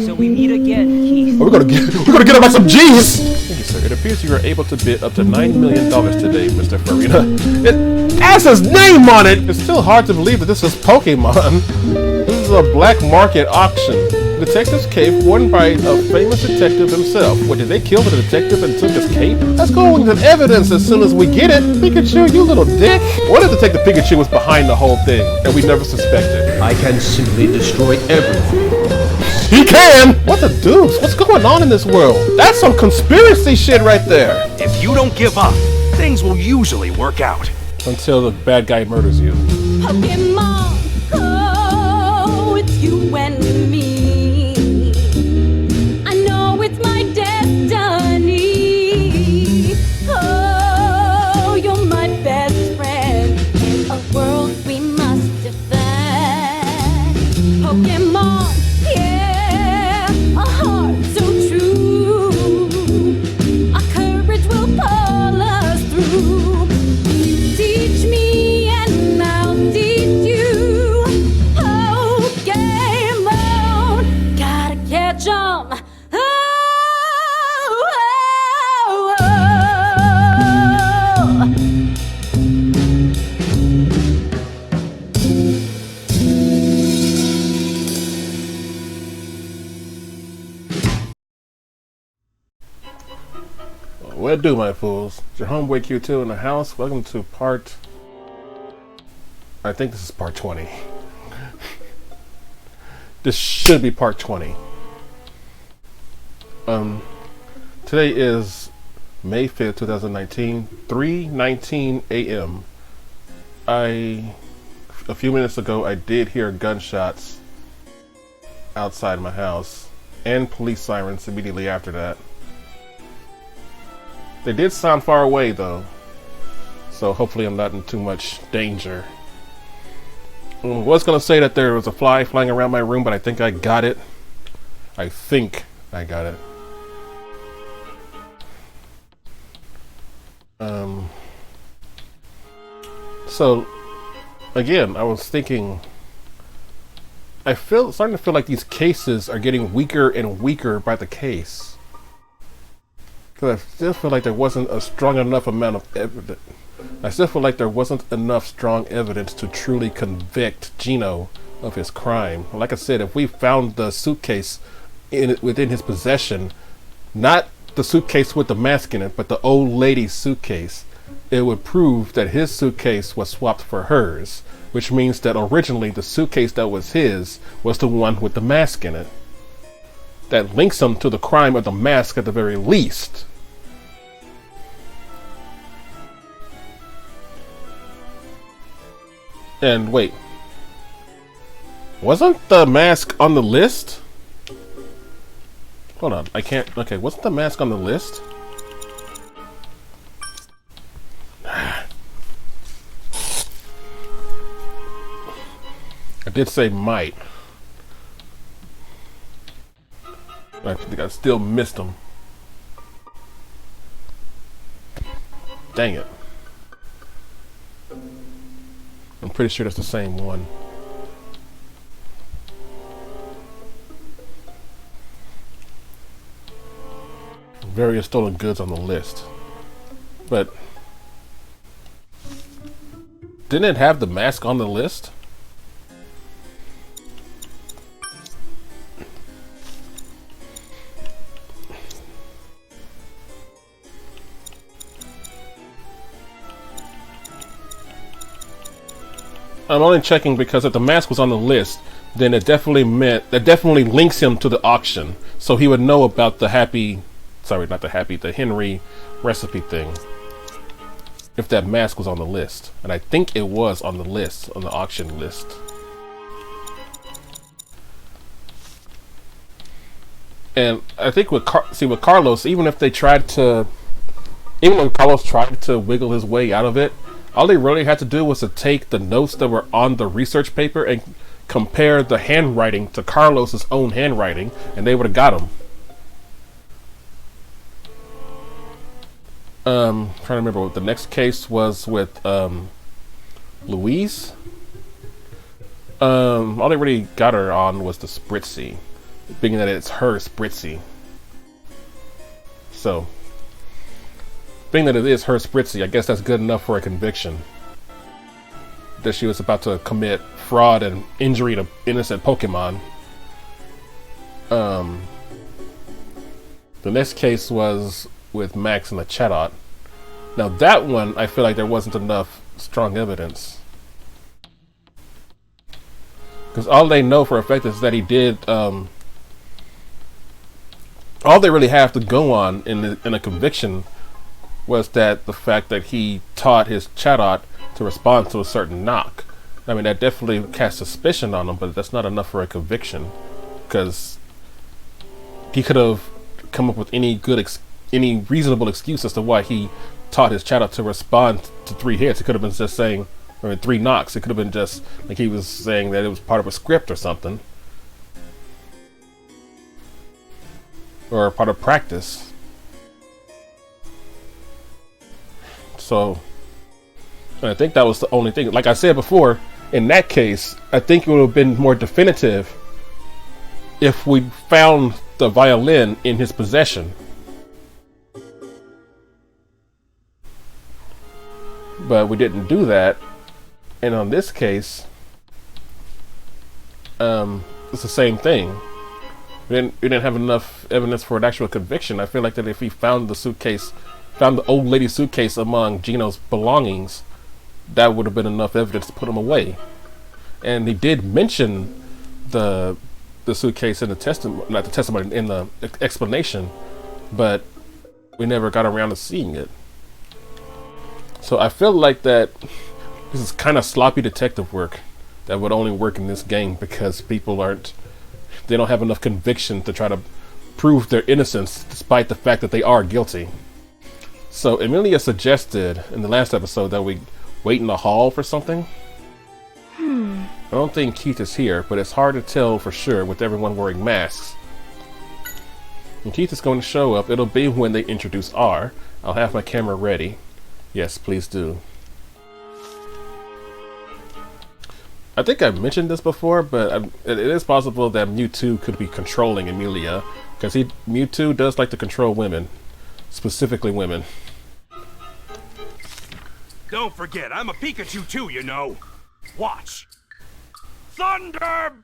So we meet again, Keith. We're gonna get him like some G's. Thank you, sir. It appears you are able to bid up to $9 million today, Mr. Farina. It has his name on it. It's still hard to believe that this is Pokemon. This is a black market auction. Detective's cape worn by a famous detective himself. What, did they kill the detective and took his cape? Let's go into evidence as soon as we get it. Pikachu, you little dick. What if Detective Pikachu was behind the whole thing and we never suspected? I can simply destroy everything. He can! What the deuce? What's going on in this world? That's some conspiracy shit right there. If you don't give up, things will usually work out. Until the bad guy murders you. Pokémon, oh, it's you and me. I know it's my destiny. Oh, you're my best friend in a world we must defend. Pokémon, yeah, a heart so true. Our courage will pull us through. You teach me and I'll teach you. Pokémon, gotta catch 'em. Oh, oh, oh. What do, my fools? It's your homeboy Kyutwo in the house. Welcome to part... I think this is part 20. This should be part 20. Today is May 5th, 2019, 3:19 a.m. A few minutes ago, I did hear gunshots outside my house and police sirens immediately after that. They did sound far away though, so hopefully I'm not in too much danger. I was gonna say that there was a fly flying around my room, but I think I got it. I think I got it. So again, I was thinking, starting to feel like these cases are getting weaker and weaker by the case. Because I still feel like there wasn't a strong enough amount of evidence. I still feel like there wasn't enough strong evidence to truly convict Gino of his crime. Like I said, if we found the suitcase within his possession, not the suitcase with the mask in it, but the old lady's suitcase, it would prove that his suitcase was swapped for hers, which means that originally the suitcase that was his was the one with the mask in it. That links him to the crime of the mask at the very least. And wait, wasn't the mask on the list? Hold on, I can't, okay, wasn't the mask on the list? I did say might. I think I still missed him. Dang it. I'm pretty sure that's the same one. Various stolen goods on the list. But didn't it have the mask on the list? I'm only checking because if the mask was on the list, then it definitely links him to the auction. So he would know about the the Henry recipe thing. If that mask was on the list. And I think it was on the list, on the auction list. And I think with Carlos, even when Carlos tried to wiggle his way out of it, all they really had to do was to take the notes that were on the research paper and compare the handwriting to Carlos's own handwriting, and they would have got him. Trying to remember what the next case was with Louise. All they really got her on was the Spritzy. being that it's her Spritzy. So, being that it is her Spritzy, I guess that's good enough for a conviction. That she was about to commit fraud and injury to innocent Pokemon. The next case was with Max and the Chatot. Now that one, I feel like there wasn't enough strong evidence. Because all they know for a fact is that he did, all they really have to go on in a conviction was that the fact that he taught his Chatot to respond to a certain knock. I mean, that definitely casts suspicion on him, but that's not enough for a conviction. Because he could have come up with any reasonable excuse as to why he taught his Chatot to respond to 3 hits. It could have been just saying, or 3 knocks. It could have been just like he was saying that it was part of a script or something, or part of practice. So I think that was the only thing. Like I said before, in that case, I think it would have been more definitive if we found the violin in his possession. But we didn't do that. And on this case, it's the same thing. We didn't have enough evidence for an actual conviction. I feel like that if he found the old lady's suitcase among Gino's belongings, that would have been enough evidence to put him away. And he did mention the suitcase in the testimony, in the explanation, but we never got around to seeing it. So I feel like that this is kind of sloppy detective work that would only work in this game because people they don't have enough conviction to try to prove their innocence despite the fact that they are guilty. So Emilia suggested in the last episode that we wait in the hall for something. I don't think Keith is here, but it's hard to tell for sure with everyone wearing masks. When Keith is going to show up, it'll be when they introduce R. I'll have my camera ready. Yes, please do. I think I've mentioned this before, but it is possible that Mewtwo could be controlling Emilia, because Mewtwo does like to control women, specifically women. Don't forget, I'm a Pikachu too, you know. Watch. Thunderbolt!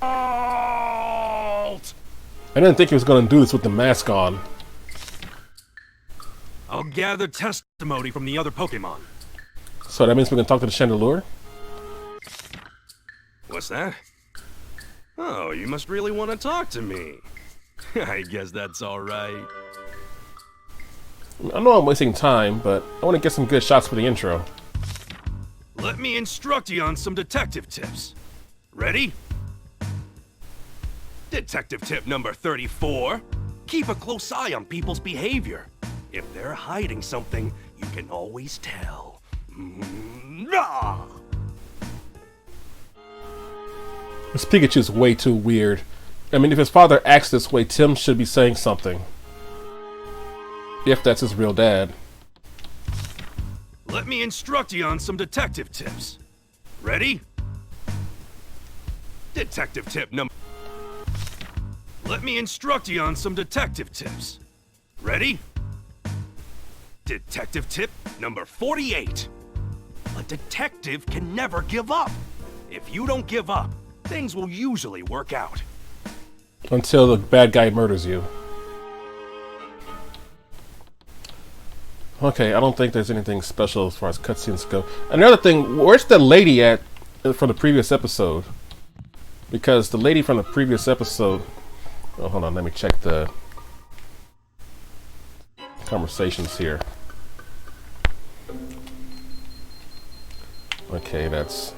I didn't think he was going to do this with the mask on. I'll gather testimony from the other Pokémon. So that means we can talk to the Chandelure? What's that? Oh, you must really want to talk to me. I guess that's alright. I know I'm wasting time, but I want to get some good shots for the intro. Let me instruct you on some detective tips. Ready? Detective tip number 34. Keep a close eye on people's behavior. If they're hiding something, you can always tell. This Pikachu's way too weird. I mean, if his father acts this way, Tim should be saying something. If that's his real dad. Let me instruct you on some detective tips. Ready? Detective tip number... Let me instruct you on some detective tips. Ready? Detective tip number 48. A detective can never give up. If you don't give up, things will usually work out. Until the bad guy murders you. Okay, I don't think there's anything special as far as cutscenes go. Another thing, where's the lady at from the previous episode? Because the lady from the previous episode... Oh, hold on, let me check the conversations here. Okay, that's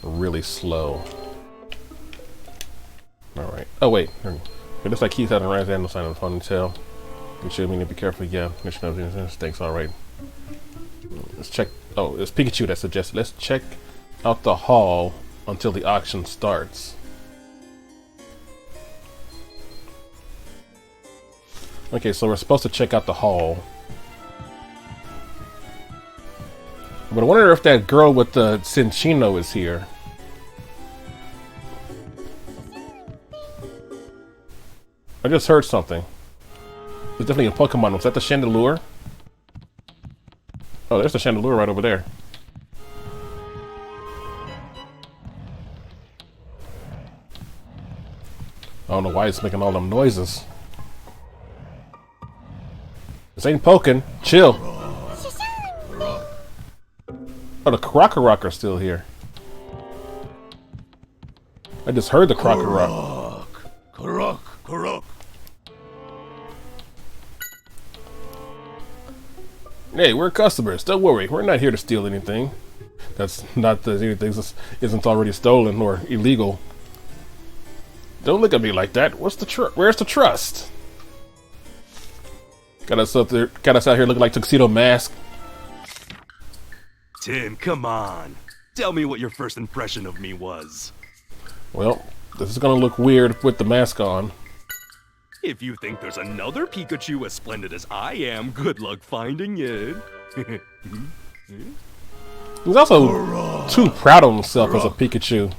really slow. Alright. Oh, wait. It looks like Keith had a right hand sign on the ponytail. You should mean to be careful again. Thanks, alright. Let's check. Oh, it's Pikachu that suggested. Let's check out the hall until the auction starts. Okay, so we're supposed to check out the hall. But I wonder if that girl with the Cinccino is here. I just heard something. There's definitely a Pokemon. Was that the Chandelure? Oh, there's the Chandelure right over there. I don't know why it's making all them noises. This ain't poking. Chill. Oh, the Krokorok's still here. I just heard the Krokorok. Korok. Hey, we're customers. Don't worry. We're not here to steal anything. That's not that anything isn't already stolen or illegal. Don't look at me like that. Where's the trust? Got us out here looking like Tuxedo Mask. Tim, come on. Tell me what your first impression of me was. Well, this is gonna look weird with the mask on. If you think there's another Pikachu as splendid as I am, good luck finding it. He's also too proud of himself as a Pikachu.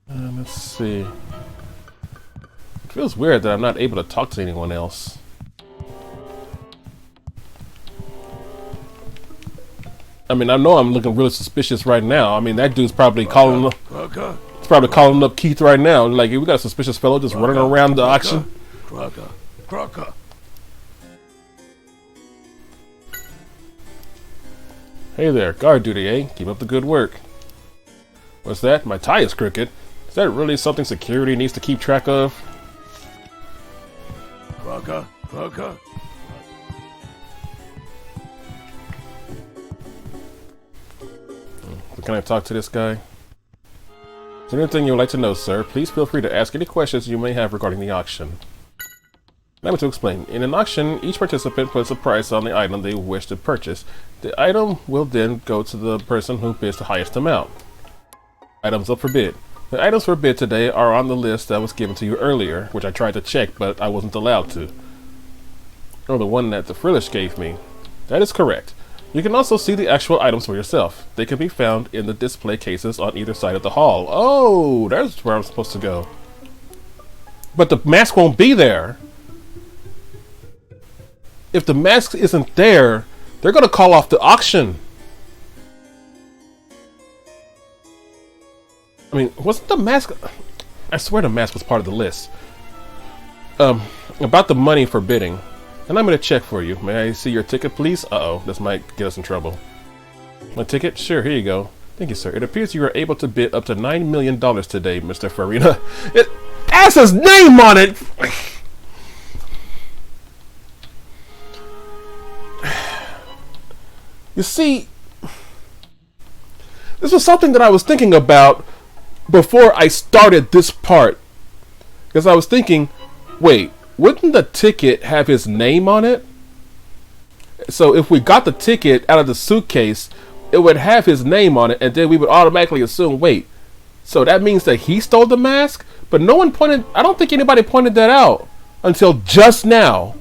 Let's see. It feels weird that I'm not able to talk to anyone else. I mean, I know I'm looking really suspicious right now. I mean, that dude's probably calling up. He's probably calling up Keith right now. Like, we got a suspicious fellow just running around the auction. Crocker. Hey there, guard duty, eh? Keep up the good work. What's that? My tie is crooked. Is that really something security needs to keep track of? Crocker. Can I talk to this guy? Is there anything you would like to know, sir? Please feel free to ask any questions you may have regarding the auction. Allow me to explain. In an auction, each participant puts a price on the item they wish to purchase. The item will then go to the person who bids the highest amount. Items up for bid. The items for bid today are on the list that was given to you earlier, which I tried to check, but I wasn't allowed to. Or the one that the Frillish gave me. That is correct. You can also see the actual items for yourself. They can be found in the display cases on either side of the hall. Oh, that's where I'm supposed to go. But the mask won't be there. If the mask isn't there, they're going to call off the auction. I mean, wasn't the mask... I swear the mask was part of the list. About the money for bidding. And I'm going to check for you. May I see your ticket, please? Uh-oh, this might get us in trouble. My ticket? Sure, here you go. Thank you, sir. It appears you are able to bid up to $9 million today, Mr. Farina. It has his name on it! You see, this was something that I was thinking about before I started this part. Because I was thinking, wait, wouldn't the ticket have his name on it? So if we got the ticket out of the suitcase, it would have his name on it, and then we would automatically assume, wait, so that means that he stole the mask? But no one pointed, I don't think anybody pointed that out until just now.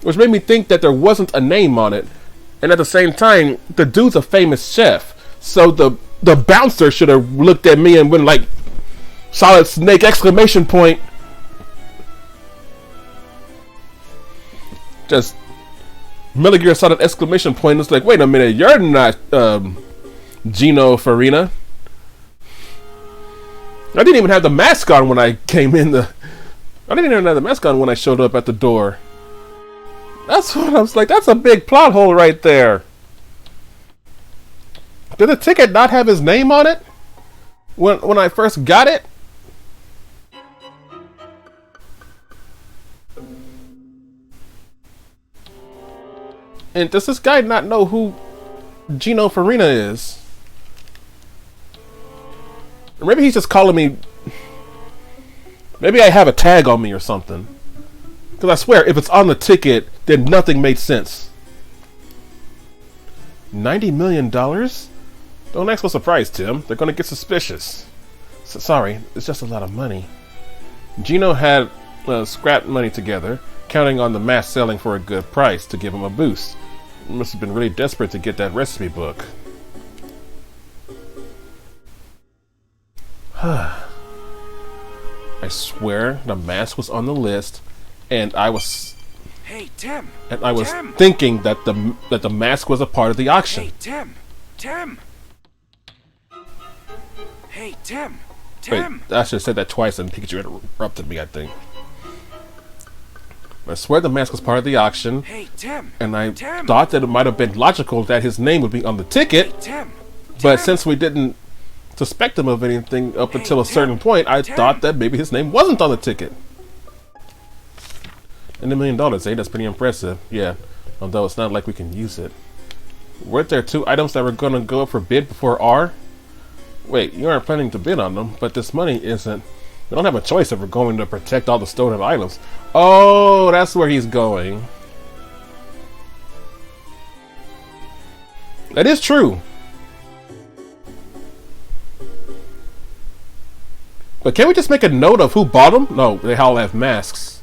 Which made me think that there wasn't a name on it. And at the same time, the dude's a famous chef. So the bouncer should have looked at me and went like, Solid Snake exclamation point. Just Metal Gear Solid exclamation point. It's like, wait a minute, you're not Gino Farina. I didn't even have the mask on when I came in I didn't even have the mask on when I showed up at the door. That's what I was like, that's a big plot hole right there. Did the ticket not have his name on it? When I first got it? And does this guy not know who Gino Farina is? Or maybe he's just calling me... Maybe I have a tag on me or something. Because I swear, if it's on the ticket, then nothing made sense. $90 million? Don't act so surprised, Tim. They're going to get suspicious. Sorry, it's just a lot of money. Gino had scrap money together, counting on the mask selling for a good price to give him a boost. He must have been really desperate to get that recipe book. I swear the mask was on the list, and I was Hey, Tim. and I was Tim. thinking that the mask was a part of the auction. Hey, Tim. Tim. Hey, Tim. Wait, Tim. I should have said that twice and Pikachu interrupted me, I think. I swear the mask was part of the auction, Hey, Tim. and I Tim. thought that it might have been logical that his name would be on the ticket, Tim. but Tim. since we didn't suspect him of anything up Hey, until a Tim. certain point, I Tim. thought that maybe his name wasn't on the ticket. And $1 million, eh? That's pretty impressive. Yeah, although it's not like we can use it. Weren't there 2 items that were going to go up for bid before R? Wait, you aren't planning to bid on them, but this money isn't. We don't have a choice if we're going to protect all the stolen items. Oh, that's where he's going. That is true. But can we just make a note of who bought them? No, they all have masks.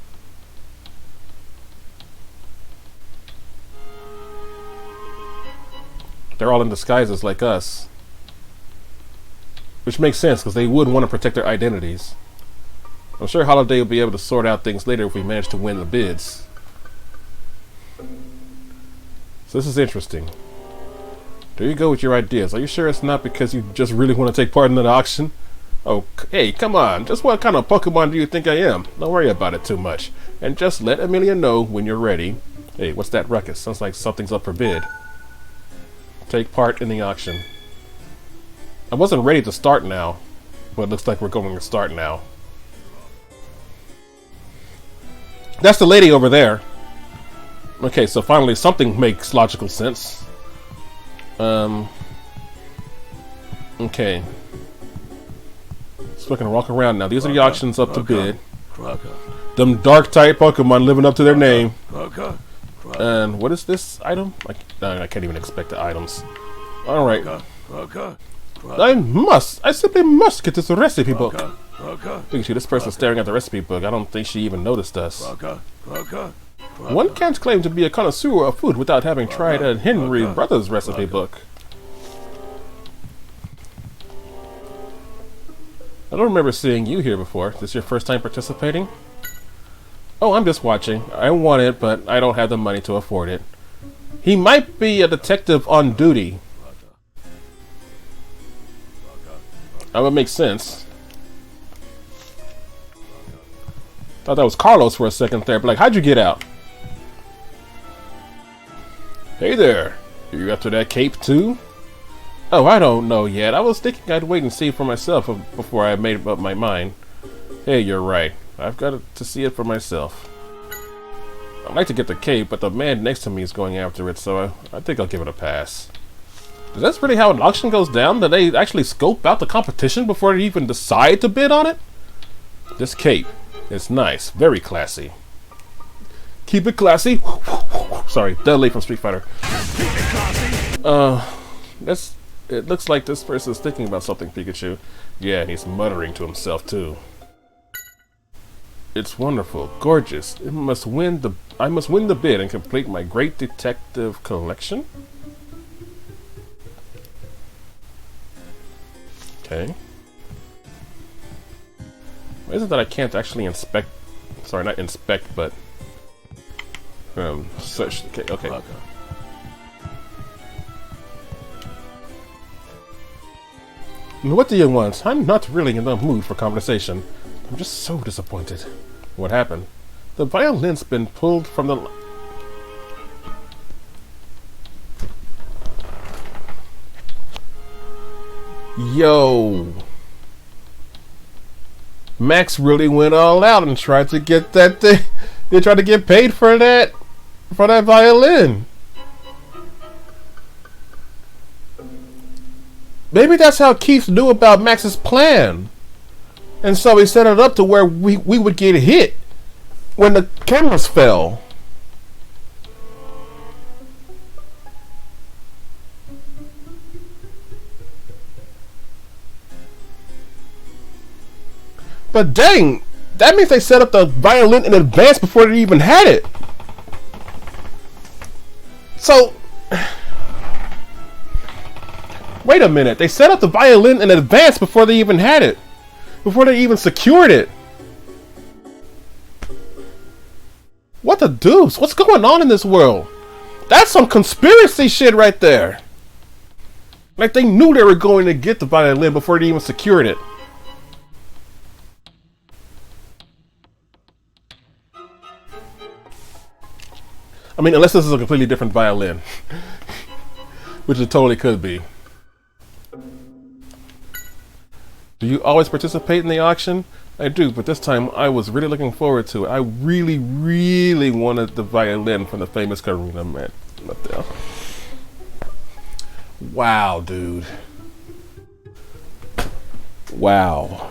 They're all in disguises like us. Which makes sense, because they would want to protect their identities. I'm sure Holiday will be able to sort out things later if we manage to win the bids. So this is interesting. There you go with your ideas. Are you sure it's not because you just really want to take part in the auction? Oh, hey, come on. Just what kind of Pokemon do you think I am? Don't worry about it too much. And just let Amelia know when you're ready. Hey, what's that ruckus? Sounds like something's up for bid. Take part in the auction. I wasn't ready to start now, but it looks like we're going to start now. That's the lady over there. Okay, so finally something makes logical sense. Okay. So we can walk around now. These are the auctions up to bid. Them dark type Pokemon living up to their name. And what is this item? I can't even expect the items. Alright. I simply must get this recipe book. Pikachu, this person's staring at the recipe book. I don't think she even noticed us. One can't claim to be a connoisseur of food without having tried a Henry Brothers recipe book. I don't remember seeing you here before. Is this your first time participating? Oh, I'm just watching. I want it, but I don't have the money to afford it. He might be a detective on duty. That would make sense. Thought that was Carlos for a second there, but like, how'd you get out? Hey there. Are you after that cape too? Oh, I don't know yet. I was thinking I'd wait and see for myself before I made up my mind. Hey, you're right. I've got to see it for myself. I'd like to get the cape, but the man next to me is going after it, so I think I'll give it a pass. Is that really how an auction goes down? Do they actually scope out the competition before they even decide to bid on it? This cape is nice. Very classy. Keep it classy. Sorry, Dudley from Street Fighter. It looks like this person's thinking about something, Pikachu. Yeah, and he's muttering to himself too. It's wonderful, gorgeous. I must win the bid and complete my great detective collection. Okay. Why is it that I can't actually inspect? Sorry, not inspect, but search. Okay. What do you want? I'm not really in the mood for conversation. I'm just so disappointed. What happened? The violin's been pulled from the... Yo! Max really went all out and tried to get that thing. They tried to get paid for that violin. Maybe that's how Keith knew about Max's plan. And so he set it up to where we would get hit when the cameras fell. But dang, That means they set up the violin in advance before they even had it. So, wait a minute. They set up the violin in advance before they even had it. Before they even secured it. What the deuce? What's going on in this world? That's some conspiracy shit right there. Like they knew they were going to get the violin before they even secured it. I mean, unless this is a completely different violin. Which it totally could be. Do you always participate in the auction? I do, but this time I was really looking forward to it. I really, really wanted the violin from the famous Karuna man. What the hell? Wow, dude. Wow.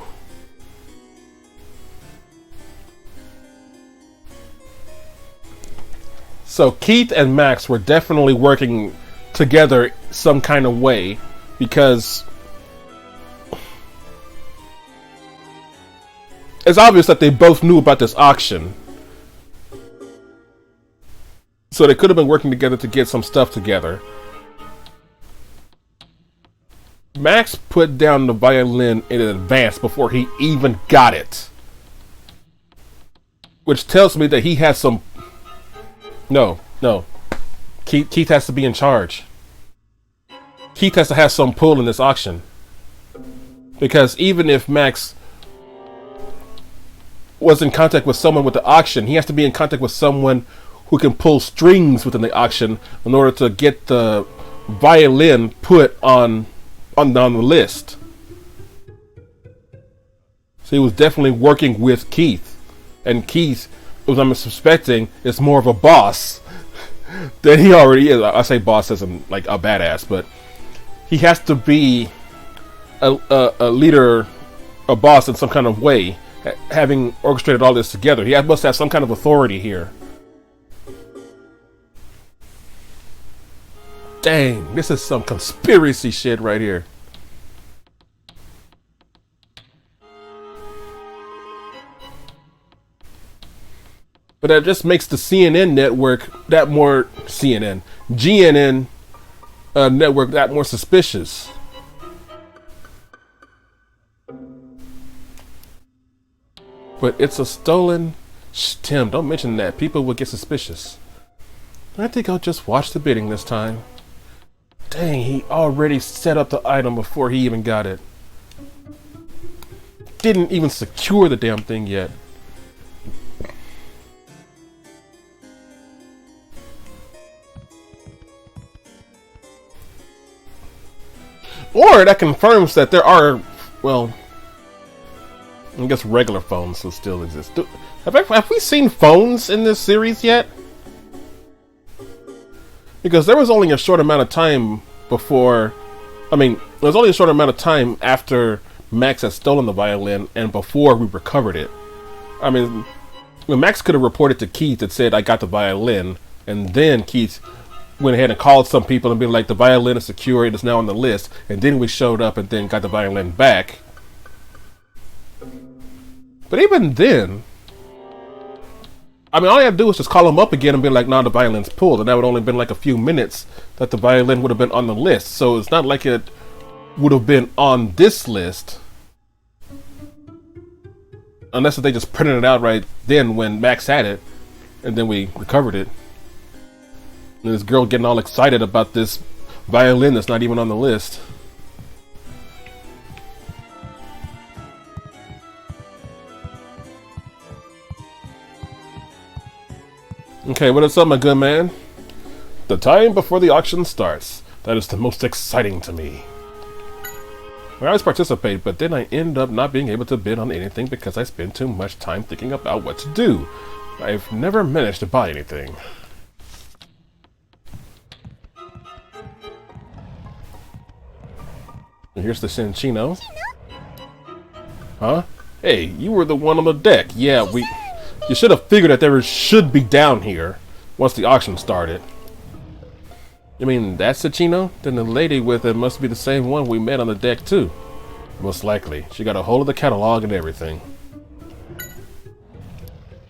So Keith and Max were definitely working together some kind of way, because it's obvious that they both knew about this auction. So they could have been working together to get some stuff together. Max put down the violin in advance before he even got it. Which tells me that he has some... No. Keith has to be in charge. Keith has to have some pull in this auction. Because even if Max was in contact with someone with the auction, he has to be in contact with someone who can pull strings within the auction in order to get the violin put on the list. So he was definitely working with Keith. And Keith, as I'm suspecting, is more of a boss than he already is. I say boss as in like a badass, but he has to be a leader, a boss in some kind of way, having orchestrated all this together. He must have some kind of authority here. Dang, this is some conspiracy shit right here. But that just makes the CNN network that more GNN network that more suspicious. But it's a stolen... Shh, Tim, don't mention that. People will get suspicious. I think I'll just watch the bidding this time. Dang, he already set up the item before he even got it. Didn't even secure the damn thing yet. Or that confirms that there are, well, I guess regular phones will still exist. Have we seen phones in this series yet? Because there was only a short amount of time before... I mean, there was only a short amount of time after Max had stolen the violin and before we recovered it. I mean, Max could have reported to Keith that said, I got the violin, and then Keith went ahead and called some people and be like, the violin is secure, it is now on the list, and then we showed up and then got the violin back. But even then, I mean, all you have to do is just call him up again and be like, nah, the violin's pulled, and that would only been like a few minutes that the violin would have been on the list. So it's not like it would have been on this list, unless they just printed it out right then when Max had it, and then we recovered it. And this girl getting all excited about this violin that's not even on the list. Okay, what is up, my good man? The time before the auction starts. That is the most exciting to me. I always participate, but then I end up not being able to bid on anything because I spend too much time thinking about what to do. I've never managed to buy anything. And here's the Cinchino. Huh? Hey, you were the one on the deck. Yeah, you should have figured that there should be down here once the auction started. I mean, that's Cinchino? Then the lady with it must be the same one we met on the deck too. Most likely. She got a hold of the catalog and everything.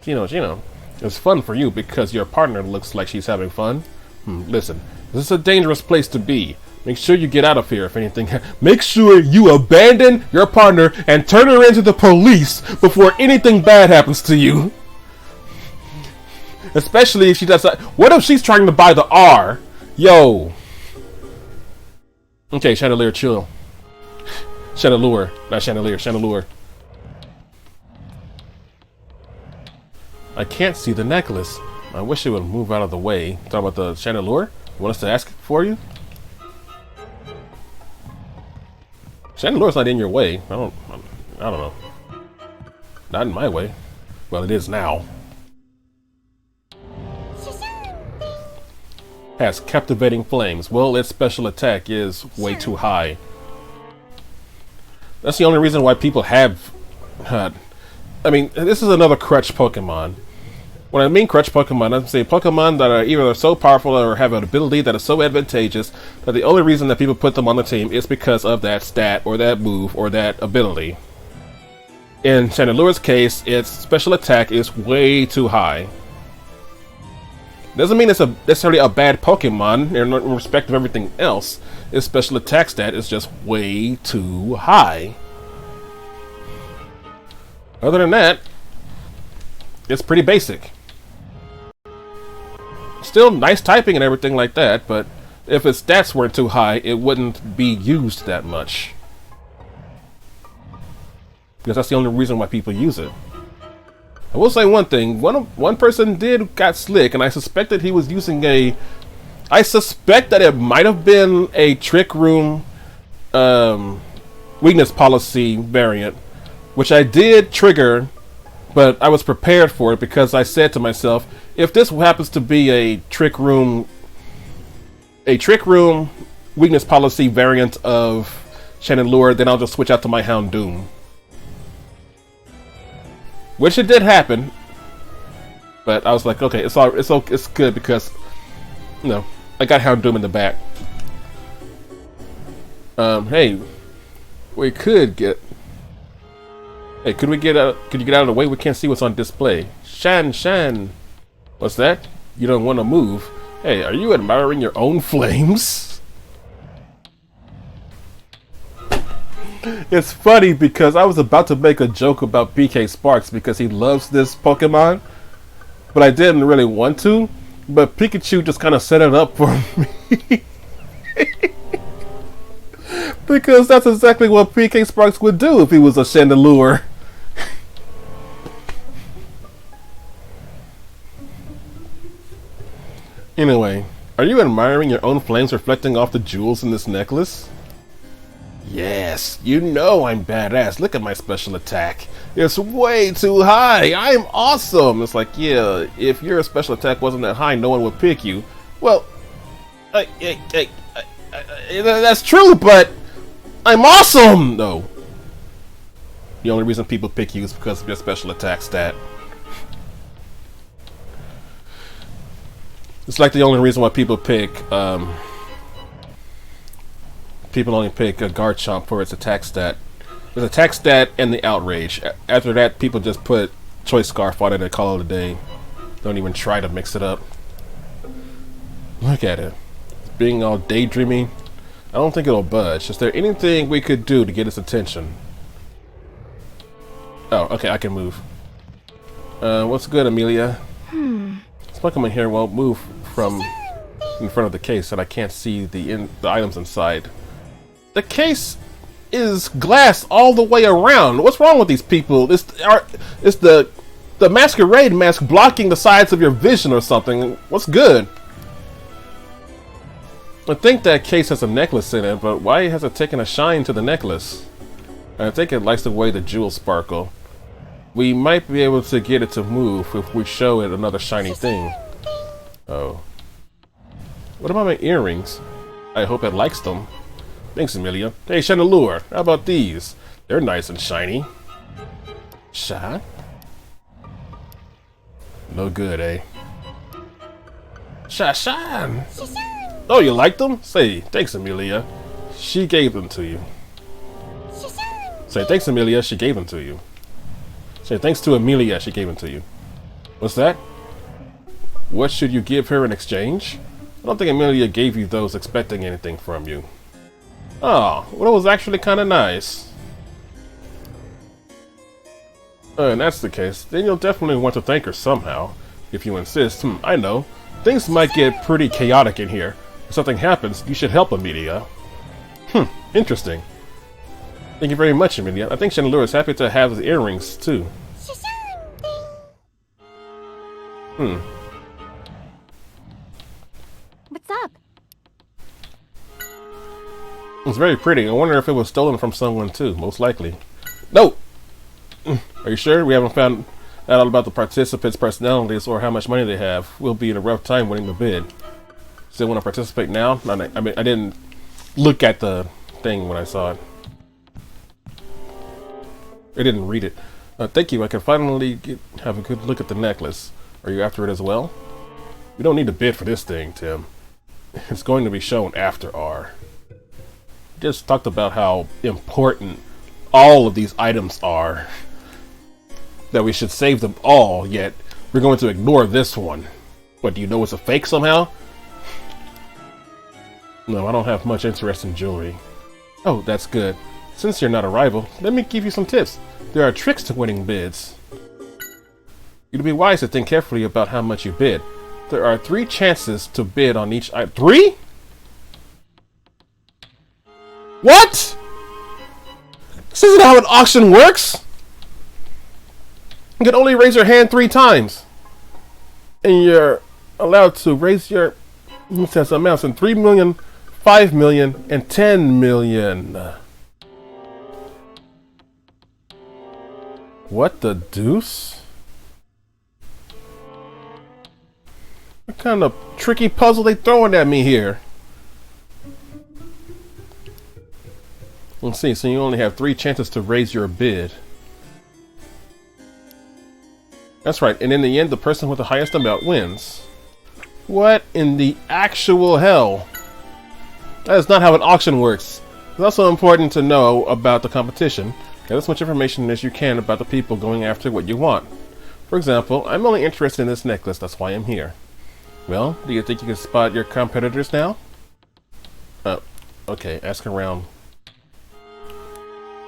Gino. It's fun for you because your partner looks like she's having fun. Listen, this is a dangerous place to be. Make sure you get out of here if anything. Make sure you abandon your partner and turn her into the police before anything bad happens to you. Especially if she does that. What if she's trying to buy the R? Yo. Okay, Chandelier, chill. Chandelure, not Chandelier, Chandelure. I can't see the necklace. I wish it would move out of the way. Talk about the Chandelure? You want us to ask for you? Chandelure's not in your way. I don't know. Not in my way. Well, it is now. Has captivating flames. Well, its special attack is way too high. That's the only reason why people have... I mean, this is another crutch Pokemon. When I mean crutch Pokemon, I'm saying Pokemon that are either so powerful or have an ability that is so advantageous that the only reason that people put them on the team is because of that stat or that move or that ability. In Chandelure's case, its special attack is way too high. Doesn't mean it's necessarily a bad Pokemon in respect of everything else. Its special attack stat is just way too high. Other than that, it's pretty basic. Still nice typing and everything like that, but if its stats weren't too high, it wouldn't be used that much. Because that's the only reason why people use it. I will say one thing. One person got slick, and I suspected he was using a... I suspect that it might have been a Trick Room weakness policy variant, which I did trigger, but I was prepared for it because I said to myself, if this happens to be a Trick Room weakness policy variant of Chandelure, then I'll just switch out to my Houndoom. Which it did happen, but I was like, okay, it's good because, you know, I got Houndoom in the back. Hey, could you get out of the way? We can't see what's on display. Shan, what's that? You don't want to move. Hey, are you admiring your own flames? It's funny because I was about to make a joke about BK Sparks because he loves this Pokemon, but I didn't really want to. But Pikachu just kind of set it up for me. Because that's exactly what BK Sparks would do if he was a Chandelure. Anyway, are you admiring your own flames reflecting off the jewels in this necklace? Yes, you know I'm badass. Look at my special attack. It's way too high. I'm awesome. It's like, yeah, if your special attack wasn't that high, no one would pick you. Well, that's true, but I'm awesome, though. The only reason people pick you is because of your special attack stat. It's like the only reason why people pick, people only pick a Garchomp for its attack stat. There's attack stat and the outrage. After that, people just put Choice Scarf on it and call it a day. Don't even try to mix it up. Look at it. It's being all daydreamy. I don't think it'll budge. Is there anything we could do to get its attention? Oh, okay, I can move. What's good, Amelia? This Pokemon here won't move from in front of the case, and I can't see the items inside. The case is glass all the way around. What's wrong with these people? It's the masquerade mask blocking the sides of your vision or something. What's good? I think that case has a necklace in it, but why has it taken a shine to the necklace? I think it likes the way the jewels sparkle. We might be able to get it to move if we show it another shiny thing. Oh. What about my earrings? I hope it likes them. Thanks, Amelia. Hey, Chandelure, how about these? They're nice and shiny. Shine? No good, eh? Shine! Oh, you like them? Say, thanks, Amelia. She gave them to you. Say, thanks, Amelia. She gave them to you. Say, thanks to Amelia. She gave them to you. What's that? What should you give her in exchange? I don't think Amelia gave you those expecting anything from you. Oh, well, it was actually kind of nice. And that's the case, then you'll definitely want to thank her somehow. If you insist, I know. Things might get pretty chaotic in here. If something happens, you should help Amelia. Interesting. Thank you very much, Amelia. I think Chandelure is happy to have the earrings, too. What's up? It's very pretty. I wonder if it was stolen from someone, too. Most likely. No! Are you sure? We haven't found out about the participants' personalities or how much money they have. We'll be in a rough time winning the bid. Still want to participate now? I mean, I didn't look at the thing when I saw it. I didn't read it. Thank you. I can finally have a good look at the necklace. Are you after it as well? We don't need to bid for this thing, Tim. It's going to be shown after R. Just talked about how important all of these items are. That we should save them all, yet we're going to ignore this one. What, do you know it's a fake somehow? No, I don't have much interest in jewelry. Oh, that's good. Since you're not a rival, let me give you some tips. There are tricks to winning bids. You'd be wise to think carefully about how much you bid. There are 3 chances to bid on each item. 3? What? This isn't how an auction works! You can only raise your hand 3 times. And you're allowed to raise your amounts in 3 million, 5 million, and 10 million. What the deuce? What kind of tricky puzzle they throwing at me here? Let's see, so you only have 3 chances to raise your bid. That's right, and in the end, the person with the highest amount wins. What in the actual hell? That is not how an auction works. It's also important to know about the competition. Get as much information as you can about the people going after what you want. For example, I'm only interested in this necklace, that's why I'm here. Well, do you think you can spot your competitors now? Okay, ask around.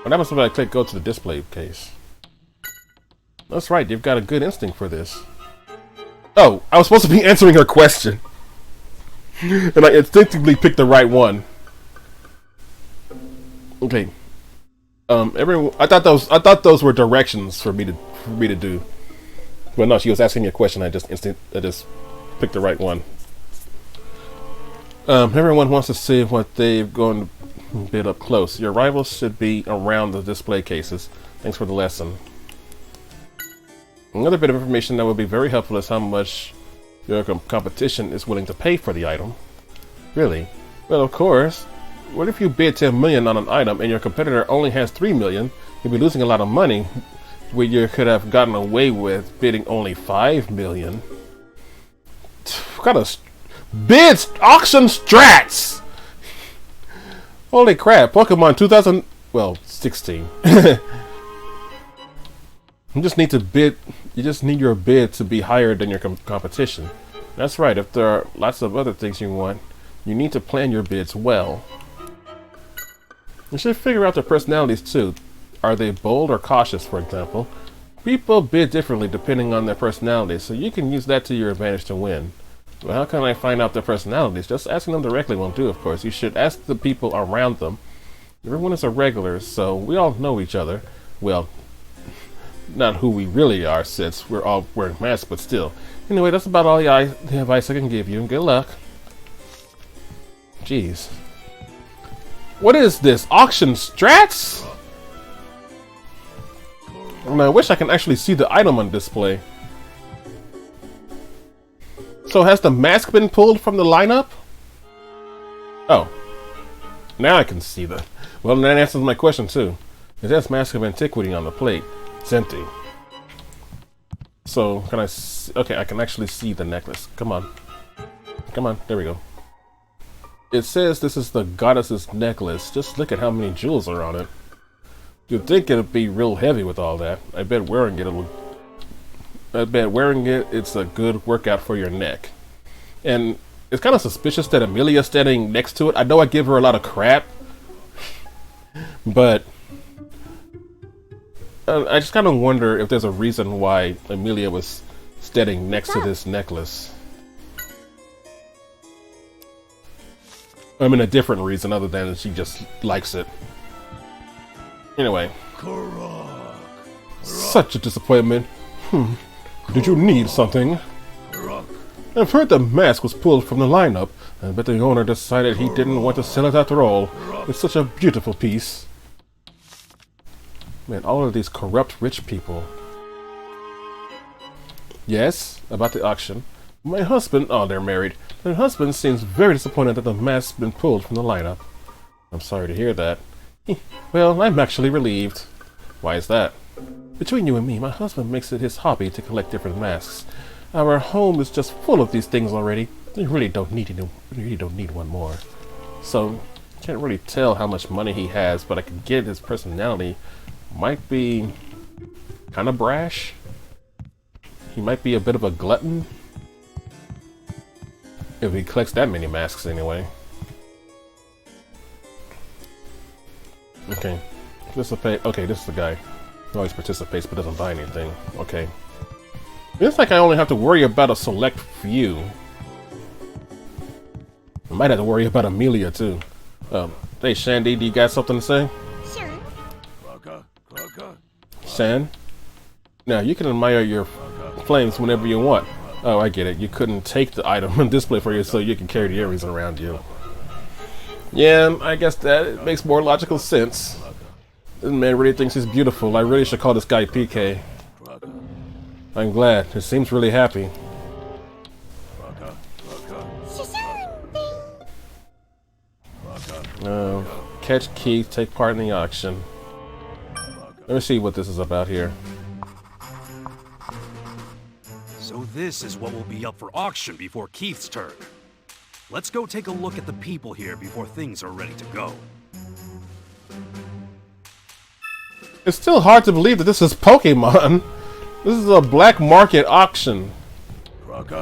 What happens if I click go to the display case? That's right, you've got a good instinct for this. Oh, I was supposed to be answering her question. And I instinctively picked the right one. Okay. I thought those were directions for me to do. But no, she was asking me a question. I just picked the right one. Everyone wants to see what they've gone to bid up close. Your rivals should be around the display cases. Thanks for the lesson. Another bit of information that would be very helpful is how much your competition is willing to pay for the item. Really? Well, of course. What if you bid 10 million on an item and your competitor only has 3 million? You'd be losing a lot of money where you could have gotten away with bidding only 5 million. What kind of bids? Auction strats! Holy crap, Pokemon 2016. You just need your bid to be higher than your competition. That's right, if there are lots of other things you want, you need to plan your bids well. You should figure out their personalities too. Are they bold or cautious, for example? People bid differently depending on their personalities, so you can use that to your advantage to win. Well, how can I find out their personalities? Just asking them directly won't do, of course. You should ask the people around them. Everyone is a regular, so we all know each other. Well, not who we really are, since we're all wearing masks, but still. Anyway, that's about all the advice I can give you. Good luck. Jeez. What is this? Auction strats? And I wish I can actually see the item on display. So has the mask been pulled from the lineup? Oh. Now I can see the... Well, that answers my question too. It says Mask of Antiquity on the plate. It's empty. So, can I see... Okay, I can actually see the necklace. Come on. Come on, there we go. It says this is the goddess's necklace. Just look at how many jewels are on it. You'd think it'd be real heavy with all that. I bet wearing it I bet wearing it's a good workout for your neck. And it's kind of suspicious that Amelia's standing next to it. I know I give her a lot of crap, but I just kind of wonder if there's a reason why Amelia was standing next to this necklace. I mean, a different reason other than she just likes it. Anyway. Such a disappointment. Did you need something? I've heard the mask was pulled from the lineup. I bet the owner decided he didn't want to sell it after all. It's such a beautiful piece. Man, all of these corrupt rich people. Yes, about the auction. My husband, oh, they're married. My husband seems very disappointed that the mask's been pulled from the lineup. I'm sorry to hear that. Well, I'm actually relieved. Why is that? Between you and me, my husband makes it his hobby to collect different masks. Our home is just full of these things already. We really don't need one more. So, can't really tell how much money he has, but I can get his personality might be kind of brash. He might be a bit of a glutton. If he collects that many masks anyway. Okay. Participate. Okay, this is the guy who always participates but doesn't buy anything. Okay. It's like I only have to worry about a select few. I might have to worry about Amelia too. Hey Shandy, do you got something to say? Sure. Shan? Now you can admire your flames whenever you want. Oh, I get it. You couldn't take the item and display for you so you can carry the earrings around you. Yeah, I guess that it makes more logical sense. This man really thinks he's beautiful. I really should call this guy PK. I'm glad. He seems really happy. Catch Keith, take part in the auction. Let me see what this is about here. So this is what will be up for auction before Keith's turn. Let's go take a look at the people here before things are ready to go. It's still hard to believe that this is Pokemon. This is a black market auction.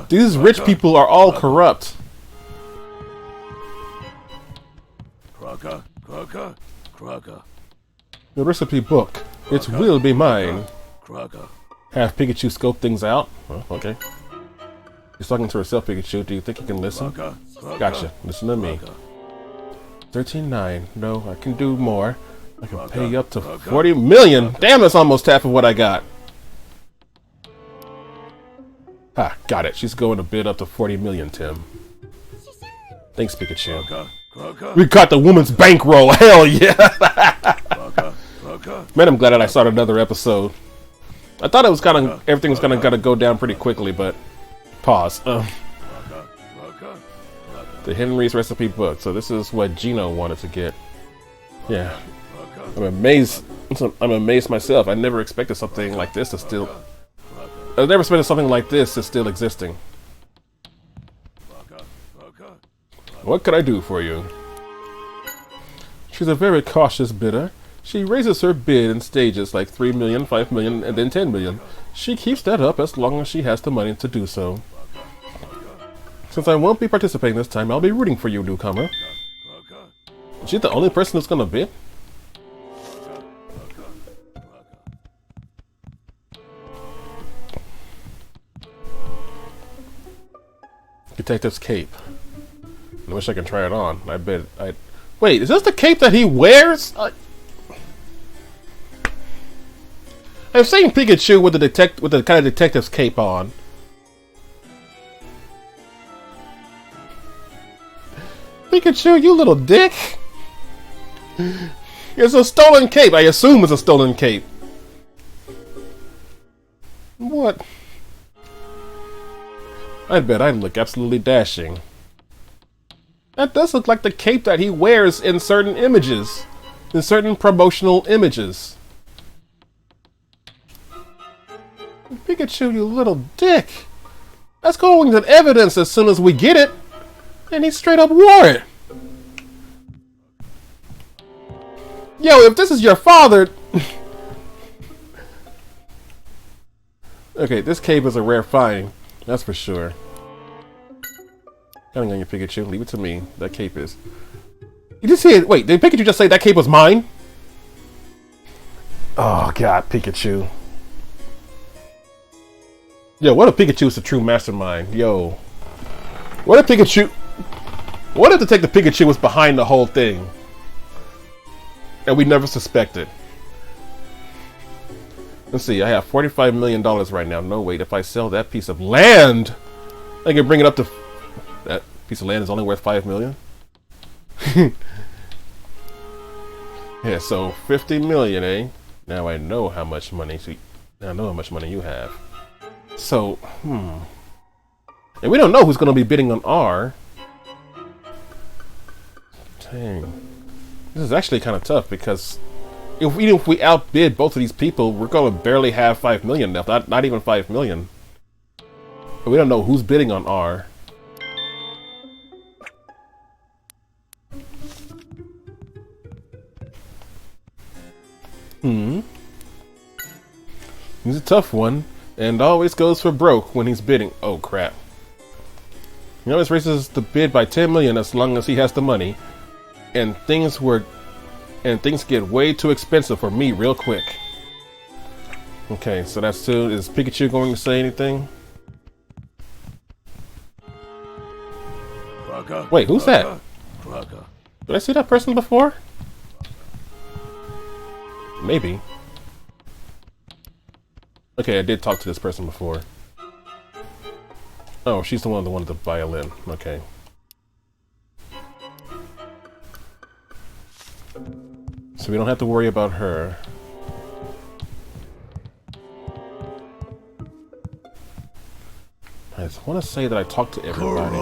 These rich people are all corrupt. The recipe book. It will be mine. Have Pikachu scope things out? Oh, okay. He's talking to herself, Pikachu. Do you think you can listen? Gotcha. Listen to me. 13.9. No, I can do more. I can pay you up to 40 million. Damn, that's almost half of what I got. Ah, got it. She's going to bid up to 40 million, Tim. Thanks, Pikachu. We got the woman's bankroll. Hell yeah! Man, I'm glad that I started another episode. I thought it was everything was gonna go down pretty quickly, but pause. The Henry's recipe book. So this is what Gino wanted to get. Yeah, I'm amazed. I'm amazed myself. I never expected something like this to still. I never expected something like this is still existing. What could I do for you? She's a very cautious bidder. She raises her bid in stages like 3 million, 5 million, and then 10 million. She keeps that up as long as she has the money to do so. Since I won't be participating this time, I'll be rooting for you, newcomer. Is she the only person who's gonna bid? Detective's cape. I wish I could try it on. I bet I. Wait, is this the cape that he wears? I've seen Pikachu with the kind of detective's cape on. Pikachu, you little dick! It's a stolen cape. I assume it's a stolen cape. What? I bet I look absolutely dashing. That does look like the cape that he wears in certain images. In certain promotional images. Pikachu, you little dick! Let's go into evidence as soon as we get it! And he straight up wore it! Yo, if this is your father... Okay, this cave is a rare find. That's for sure. Counting on you, Pikachu. Leave it to me. That cape is. You just see it. Wait, did Pikachu just say that cape was mine? Oh, God, Pikachu. Yo, what if Pikachu is the true mastermind? Yo. What if Pikachu... What if Detective Pikachu was behind the whole thing? And we never suspected. Let's see, I have $45 million right now. No, wait, if I sell that piece of land, I can bring it up to... That piece of land is only worth $5 million? Yeah, so 50 million, eh? Now I know how much money... Now I know how much money you have. So, And we don't know who's going to be bidding on R. Dang. This is actually kind of tough because... Even if we outbid both of these people, we're going to barely have 5 million left. Not even 5 million. But we don't know who's bidding on R. He's a tough one, and always goes for broke when he's bidding. Oh crap. He always raises the bid by 10 million as long as he has the money. And things get way too expensive for me real quick. Okay, so that's two. Is Pikachu going to say anything? Wait, who's that? Did I see that person before? Maybe. Okay, I did talk to this person before. Oh, she's the one that wanted the violin. Okay. So we don't have to worry about her. I just want to say that I talked to everybody.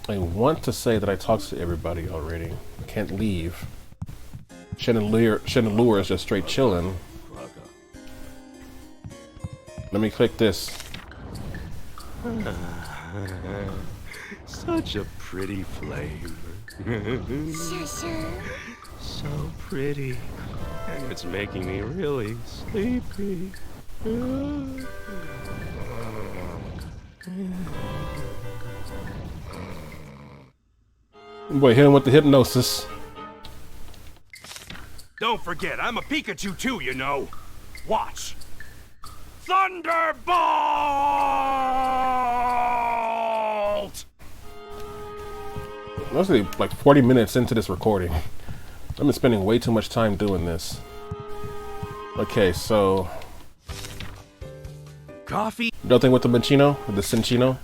I want to say that I talked to everybody already. I can't leave. Chandelure is just straight chilling. Let me click this. Such a pretty flavor. So pretty. And it's making me really sleepy. Boy, hit him with the hypnosis. Don't forget, I'm a Pikachu too, you know. Watch. Thunderbolt! Mostly like 40 minutes into this recording. I've been spending way too much time doing this. Okay, so... Coffee? Nothing with the Minccino? With the Cinccino?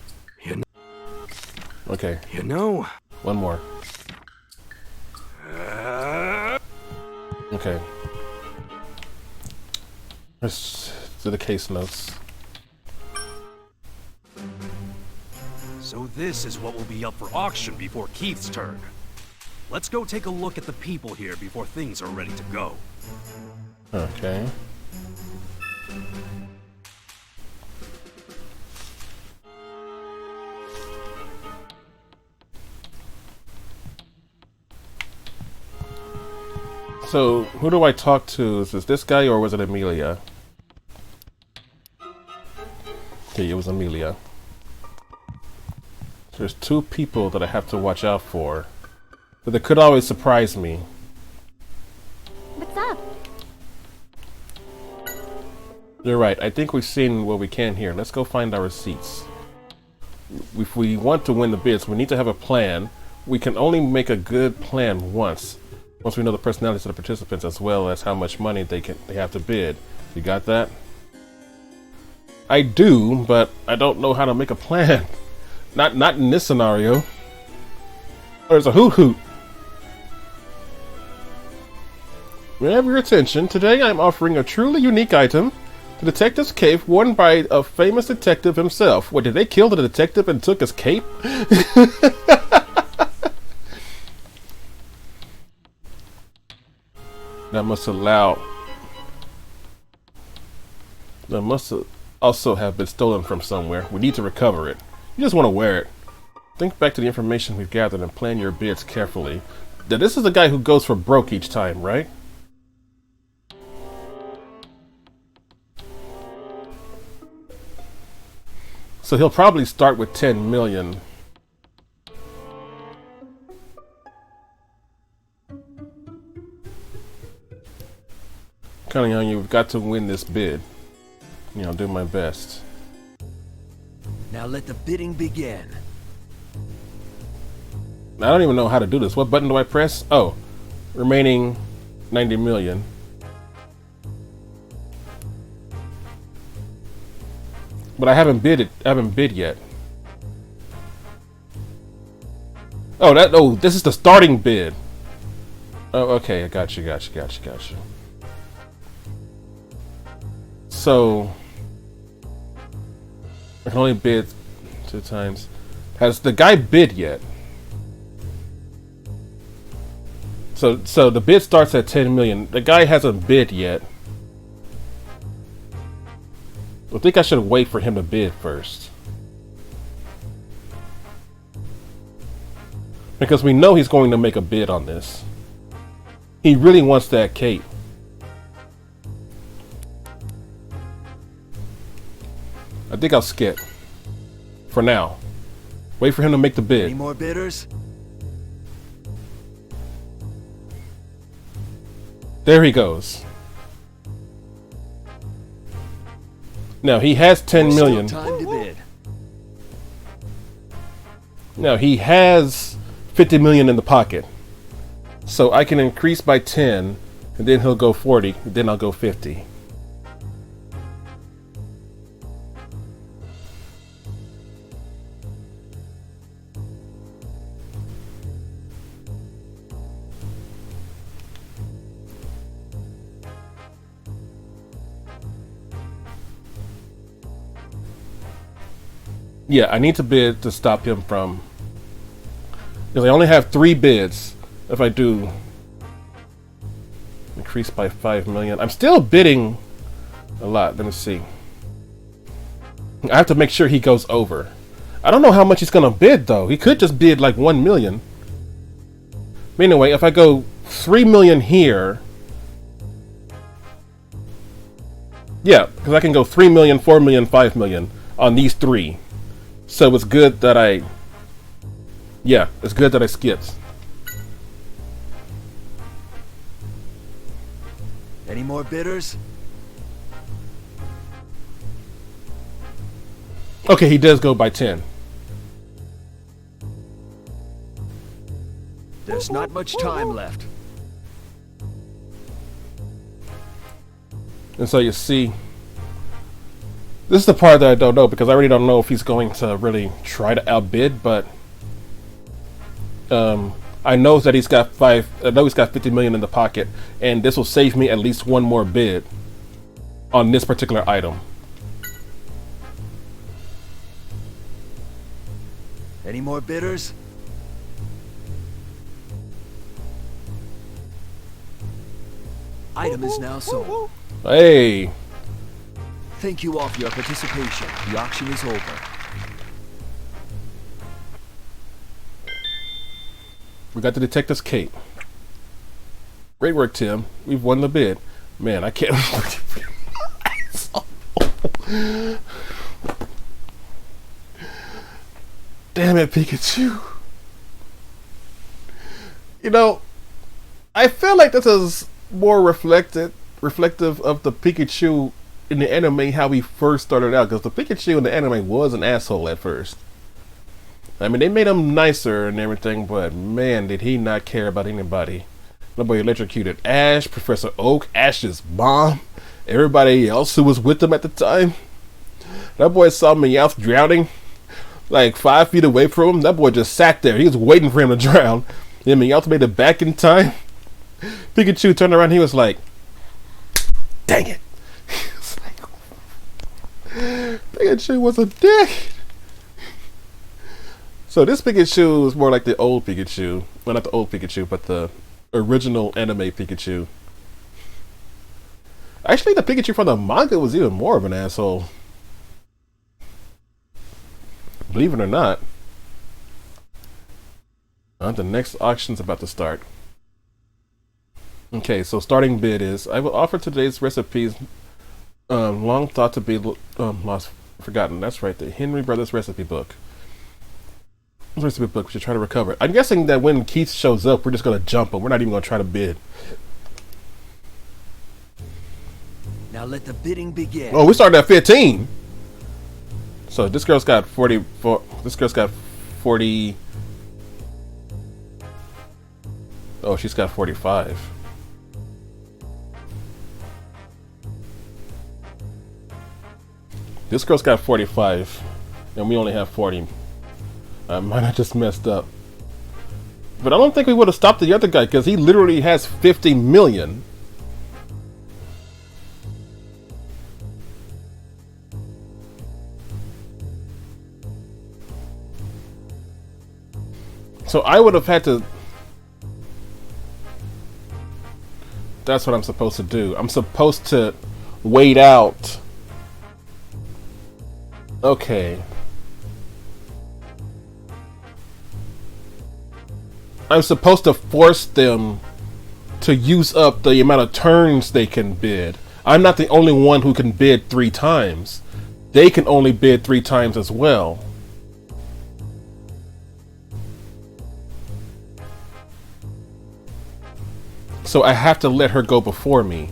Okay. You know... One more. Okay. Let's do the case notes. So this is what will be up for auction before Keith's turn. Let's go take a look at the people here before things are ready to go. Okay. So, who do I talk to? Is this guy or was it Amelia? Okay, it was Amelia. There's two people that I have to watch out for. But they could always surprise me. What's up? You're right. I think we've seen what we can here. Let's go find our receipts. If we want to win the bids, we need to have a plan. We can only make a good plan once we know the personalities of the participants as well as how much money they have to bid. You got that? I do, but I don't know how to make a plan. Not in this scenario. There's a hoot hoot. We have your attention. Today I'm offering a truly unique item. The detective's cape worn by a famous detective himself. What, did they kill the detective and took his cape? That must also have been stolen from somewhere. We need to recover it. You just want to wear it. Think back to the information we've gathered and plan your bids carefully. Now, this is the guy who goes for broke each time, right? So he'll probably start with 10 million. Counting on you, we've got to win this bid. You know, do my best. Now let the bidding begin. I don't even know how to do this. What button do I press? Oh, remaining 90 million. But I haven't bid it. I haven't bid yet. Oh, this is the starting bid. Oh, okay. I got you. So I can only bid 2 times. Has the guy bid yet? So the bid starts at 10 million. The guy hasn't bid yet. I think I should wait for him to bid first. Because we know he's going to make a bid on this. He really wants that cape. I think I'll skip. For now. Wait for him to make the bid. Any more bidders? There he goes. Now he has 10 million. Still time to bid. Now he has 50 million in the pocket. So I can increase by 10, and then he'll go 40, and then I'll go 50. Yeah, I need to bid to stop him from... Because I only have 3 bids. If I do... Increase by 5 million. I'm still bidding a lot. Let me see. I have to make sure he goes over. I don't know how much he's going to bid, though. He could just bid like 1 million. But anyway, if I go 3 million here... Yeah, because I can go 3 million, 4 million, 5 million on these 3. So it's good that I... Yeah, it's good that I skipped. Any more bidders? Okay, he does go by 10. There's not much time left. And so you see... This is the part that I don't know, because I really don't know if he's going to really try to outbid, but I know that he's got 50 million in the pocket, and this will save me at least 1 more bid on this particular item. Any more bidders? Item is now sold. Hey! Thank you all for your participation. The auction is over. We got the detective's cape. Great work, Tim. We've won the bid. Man, I can't... Damn it, Pikachu. You know, I feel like this is more reflective of the Pikachu in the anime, how he first started out, because the Pikachu in the anime was an asshole at first. I mean, they made him nicer and everything, but man, did he not care about anybody. That boy electrocuted Ash, Professor Oak, Ash's mom, everybody else who was with him at the time. That boy saw Meowth drowning like 5 feet away from him. That boy just sat there. He was waiting for him to drown. Then Meowth made it back in time. Pikachu turned around. He was like, dang it. Pikachu was a dick. So this Pikachu is more like the old Pikachu. Well, not the old Pikachu, but the original anime Pikachu. Actually, the Pikachu from the manga was even more of an asshole. Believe it or not. The next auction's about to start. Okay, so starting bid is, I will offer today's recipes long thought to be lost forgotten. That's right, the Henry Brothers recipe book. Recipe book. We should try to recover it. I'm guessing that when Keith shows up, we're just gonna jump him. We're not even gonna try to bid. Now let the bidding begin. Oh, we started at 15. So this girl's got 44. This girl's got 40. Oh, she's got 45. This girl's got 45, and we only have 40. I might have just messed up. But I don't think we would have stopped the other guy, because he literally has 50 million. So I would have had to... That's what I'm supposed to do. I'm supposed to wait out. Okay. I'm supposed to force them to use up the amount of turns they can bid. I'm not the only one who can bid 3 times. They can only bid 3 times as well. So I have to let her go before me.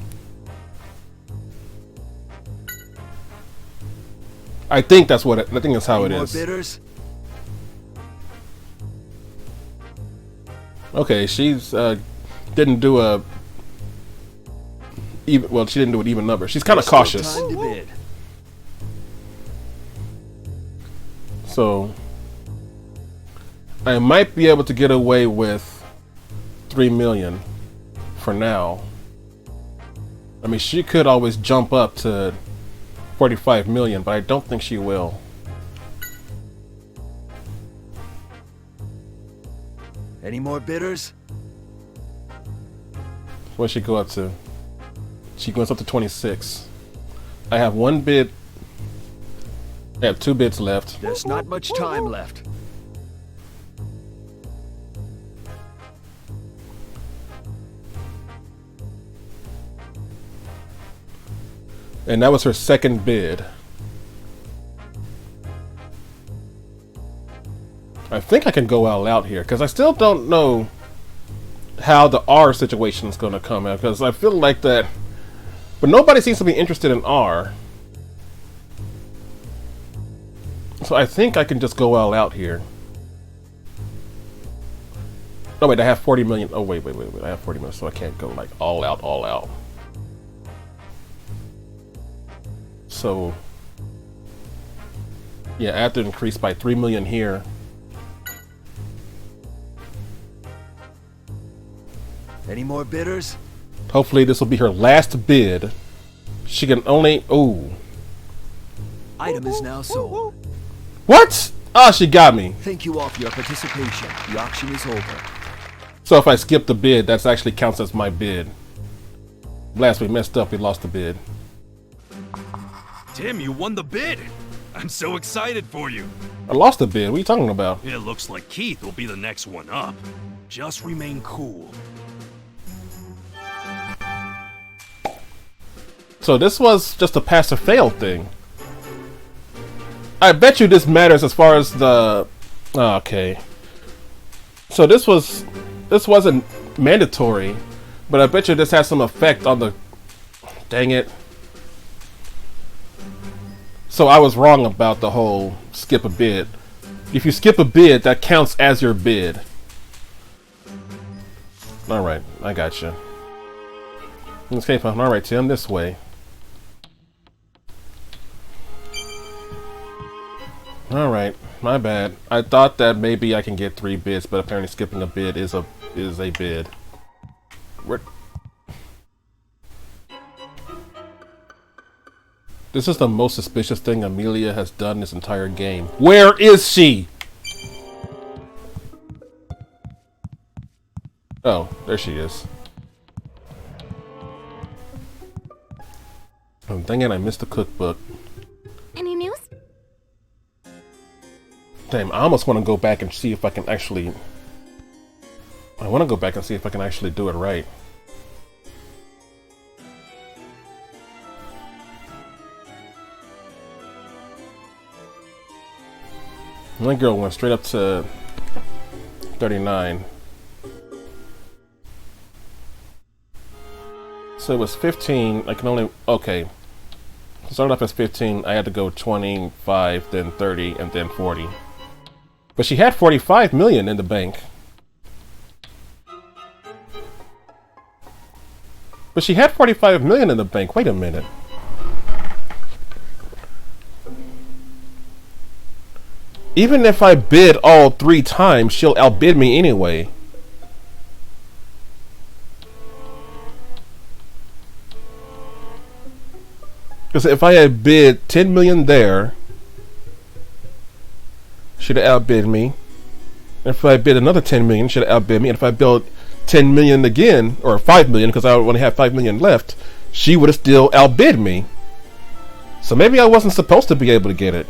I think that's what I think that's how it is. Bidders? Okay, she's didn't do a even. Well, she didn't do an even number. She's kind of cautious. Time to bid. So I might be able to get away with 3 million for now. I mean, she could always jump up to 45 million, but I don't think she will. Any more bidders? What should she go up to? She goes up to 26. I have 1 bid. I have 2 bids left. There's not much time left. And that was her second bid. I think I can go all out here, because I still don't know how the R situation is going to come out, because I feel like that... But nobody seems to be interested in R. So I think I can just go all out here. Oh wait, I have 40 million. Oh wait. I have 40 million, so I can't go like all out, all out. So yeah, I have to increase by 3 million here. Any more bidders? Hopefully this will be her last bid. She can only... Ooh. Item is now sold. What? Ah, she got me. Thank you all for your participation. The auction is over. So if I skip the bid, that actually counts as my bid. Last we messed up, we lost the bid. Tim, you won the bid. I'm so excited for you. I lost the bid. What are you talking about? It looks like Keith will be the next one up. Just remain cool. So this was just a pass or fail thing. I bet you this matters as far as the... Oh, okay. So this wasn't mandatory, but I bet you this has some effect on the... Dang it. So I was wrong about the whole skip a bid. If you skip a bid, that counts as your bid. Alright, I gotcha. Okay, fine. Alright, Tim, this way. Alright, my bad. I thought that maybe I can get 3 bids, but apparently skipping a bid is a bid. Where... This is the most suspicious thing Amelia has done this entire game. Where is she? Oh, there she is. I'm thinking I missed the cookbook. Any news? Damn, I almost want to go back and see if I can actually... I want to go back and see if I can actually do it right. One girl went straight up to 39. So it was 15. I can only... Okay. Started off as 15. I had to go 25, then 30, and then 40. But she had 45 million in the bank. But she had 45 million in the bank. Wait a minute. Even if I bid all 3 times, she'll outbid me anyway. Because if I had bid 10 million there, she'd have outbid me. And if I bid another 10 million, she'd have outbid me. And if I bid 10 million again, or 5 million, because I only have 5 million left, she would have still outbid me. So maybe I wasn't supposed to be able to get it.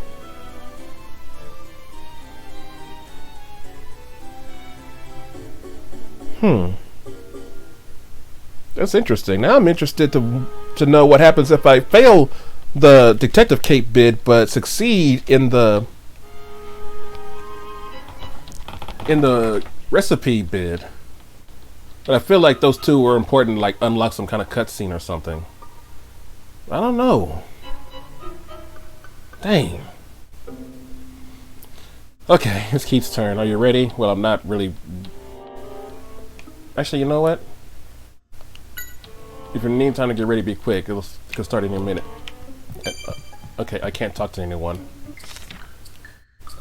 That's interesting. Now I'm interested to know what happens if I fail the Detective Cape bid but succeed in the recipe bid. But I feel like those two were important, like unlock some kind of cutscene or something. I don't know. Dang. Okay, it's Keith's turn. Are you ready? Well, I'm not really. Actually, you know what? If you need time to get ready, be quick. It'll start in a minute. Okay, I can't talk to anyone.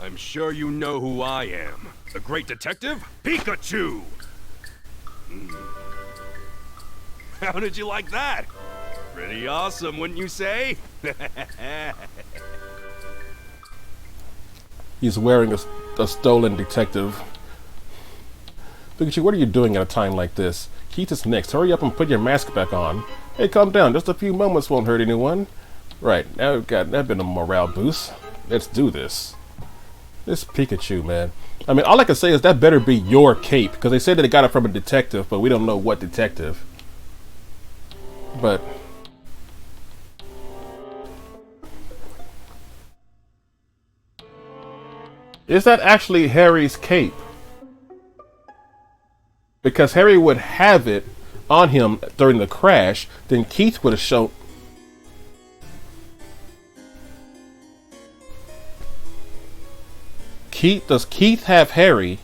I'm sure you know who I am. The great detective, Pikachu! How did you like that? Pretty awesome, wouldn't you say? He's wearing a stolen detective. Pikachu, what are you doing at a time like this? Keith is next. Hurry up and put your mask back on. Hey, calm down. Just a few moments won't hurt anyone. Right, now we've got that been a morale boost. Let's do this. This Pikachu, man. I mean, all I can say is that better be your cape, because they said that they got it from a detective, but we don't know what detective. But is that actually Harry's cape? Because Harry would have it on him during the crash, then Keith would have shown. Does Keith have Harry?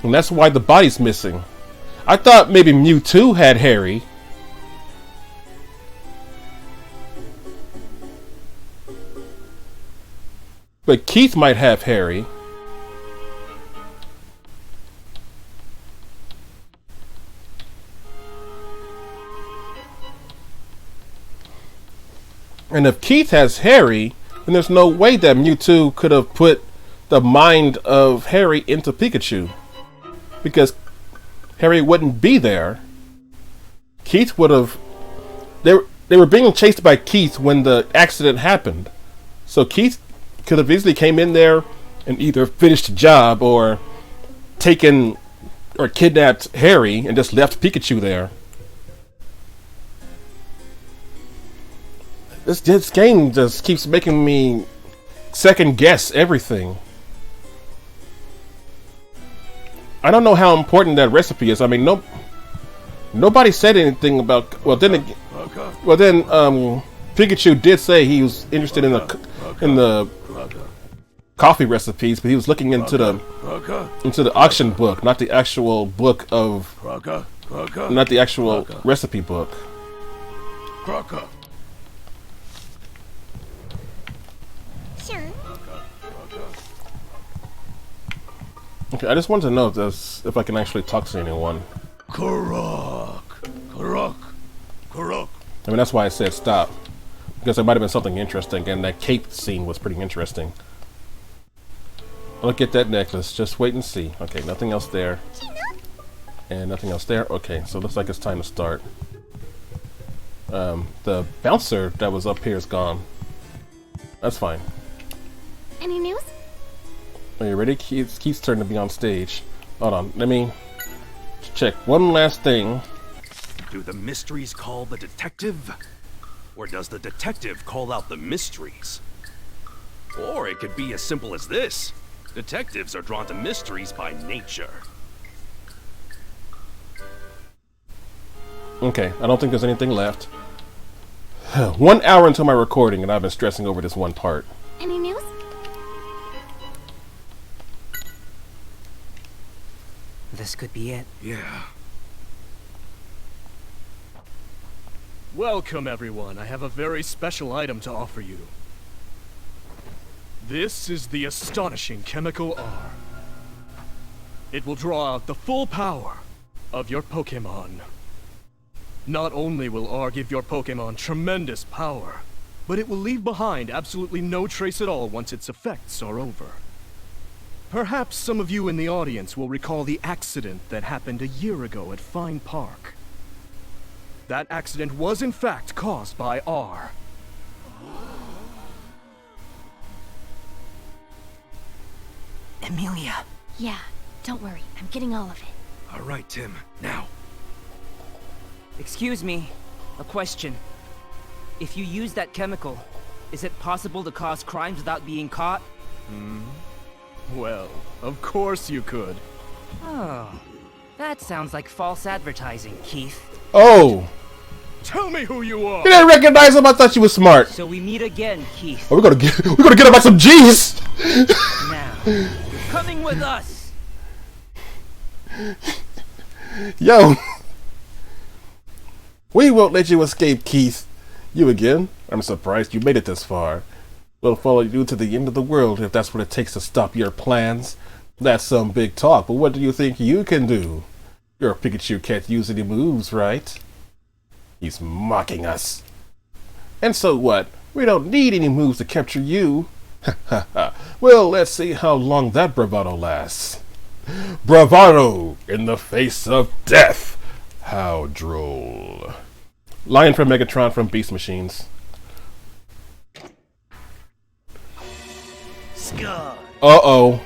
And that's why the body's missing. I thought maybe Mewtwo had Harry. But Keith might have Harry. And if Keith has Harry, then there's no way that Mewtwo could have put the mind of Harry into Pikachu. Because Harry wouldn't be there. Keith would have... They were being chased by Keith when the accident happened. So Keith could have easily came in there and either finished the job or taken or kidnapped Harry and just left Pikachu there. This game just keeps making me second guess everything. I don't know how important that recipe is. I mean, nobody said anything about. Pikachu did say he was interested in the coffee recipes, but he was looking into the auction book, not the actual book of, not the actual recipe book. Sure. Okay, I just want to know if I can actually talk to anyone. Korok. I mean, that's why I said stop. Because there might have been something interesting, and that cape scene was pretty interesting. I'll get that necklace. Just wait and see. Okay, nothing else there. And nothing else there. Okay, so it looks like it's time to start. The bouncer that was up here is gone. That's fine. Any news? Are you ready? Keith's turn to be on stage. Hold on, let me check one last thing. Do the mysteries call the detective? Or does the detective call out the mysteries? Or it could be as simple as this. Detectives are drawn to mysteries by nature. Okay, I don't think there's anything left. 1 hour until my recording, and I've been stressing over this one part. Any news? This could be it. Yeah. Welcome, everyone. I have a very special item to offer you. This is the astonishing chemical R. It will draw out the full power of your Pokémon. Not only will R give your Pokémon tremendous power, but it will leave behind absolutely no trace at all once its effects are over. Perhaps some of you in the audience will recall the accident that happened a year ago at Fine Park. That accident was in fact caused by R. Emilia. Yeah, don't worry. I'm getting all of it. All right, Tim. Now. Excuse me. A question. If you use that chemical, is it possible to cause crimes without being caught? Well, of course you could. Oh. That sounds like false advertising, Keith. Oh! Tell me who you are! You didn't recognize him? I thought you was smart. So we meet again, Keith. Oh, we're gonna get him back some G's! Now, you're coming with us! Yo! We won't let you escape, Keith. You again? I'm surprised you made it this far. We'll follow you to the end of the world if that's what it takes to stop your plans. That's some big talk, but what do you think you can do? Your Pikachu can't use any moves, right? He's mocking us. And so what? We don't need any moves to capture you. Well, let's see how long that bravado lasts. Bravado in the face of death. How droll. Lion from Megatron from Beast Machines. Scud. Uh-oh.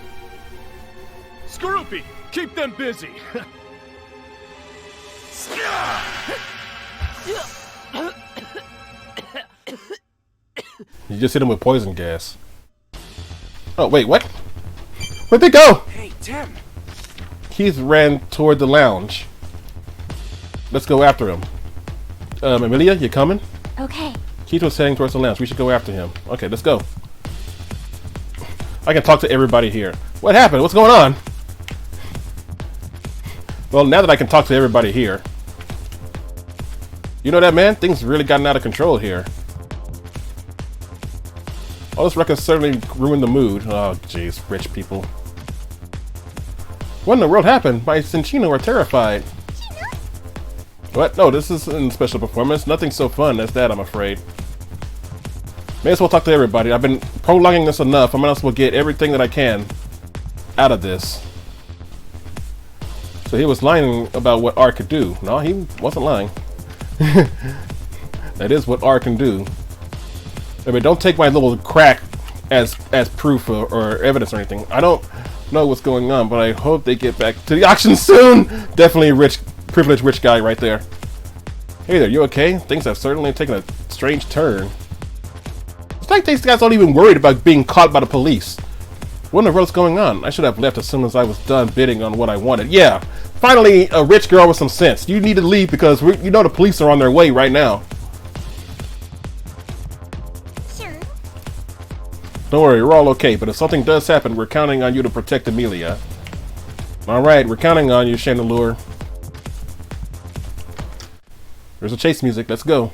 Scroopy, keep them busy. You just hit him with poison gas. Oh, wait, what? Where'd they go? Hey, Tim. Keith ran toward the lounge. Let's go after him. Emilia, you coming? Okay. Keith was heading towards the lounge. We should go after him. Okay, let's go. I can talk to everybody here. What happened? What's going on? Well, now that I can talk to everybody here. You know that, man? Things really gotten out of control here. All this record certainly ruined the mood. Oh, jeez, rich people. What in the world happened? My Cinchino are terrified. What? No, this isn't a special performance. Nothing so fun as that, I'm afraid. May as well talk to everybody. I've been prolonging this enough. I might as well get everything that I can out of this. So he was lying about what R could do. No, he wasn't lying. That is what R can do. I mean, don't take my little crack as proof or evidence or anything. I don't know what's going on, but I hope they get back to the auction soon. Definitely a rich, privileged rich guy right there. Hey there, you okay? Things have certainly taken a strange turn. It's like these guys aren't even worried about being caught by the police. What in the world's going on? I should have left as soon as I was done bidding on what I wanted. Yeah, finally a rich girl with some sense. You need to leave because you know the police are on their way right now. Sure. Don't worry, we're all okay, but if something does happen, we're counting on you to protect Emilia. Alright, we're counting on you, Chandelure. There's a chase music, let's go.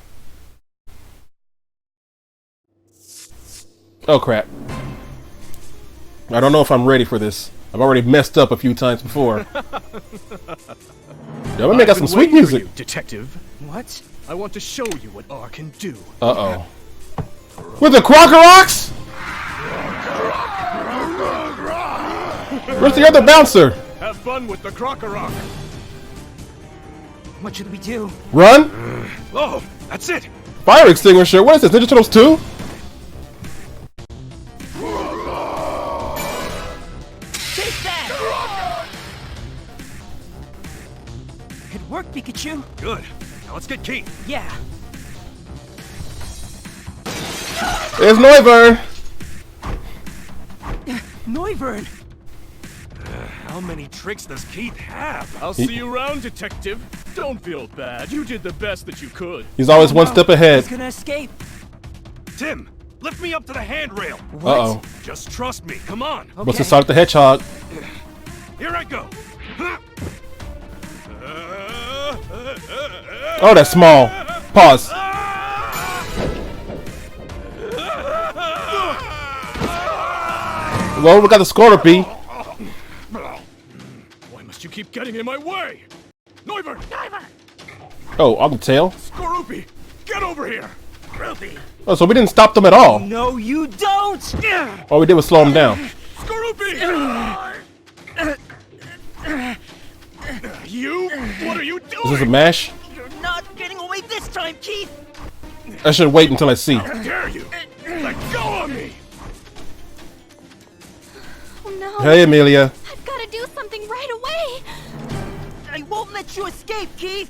Oh crap. I don't know if I'm ready for this. I've already messed up a few times before. Yeah, let me got some sweet music. You, detective. What? I want to show you what R can do. Uh-oh. With the Crocorox? Where's the other bouncer? Have fun with the Crocorock. What should we do? Run? Oh, that's it. Fire extinguisher? What is this, Ninja Turtles 2? Take that! It worked, Pikachu. Good. Now let's get Keith. Yeah. There's Noivern. Noivern! How many tricks does Keith have? I'll see you around, detective. Don't feel bad. You did the best that you could. He's always one step ahead. He's gonna escape. Tim, lift me up to the handrail. Uh-oh. Just trust me. Come on. Must have Sonic the Hedgehog. Here I go. Oh, that's small. Pause. Well, we got the score to be. Why must you keep getting in my way? Noivern! Oh, on the tail. Skorupi! Get over here! Oh, so we didn't stop them at all. No, you don't! All we did was slow them down. Skorupi! You? What are you Is this doing? a mash? You're not getting away this time, Keith! I should wait until I see. How dare you? Let go of me! Oh no. Hey, Amelia. I've got to do something right away. I won't let you escape, Keith!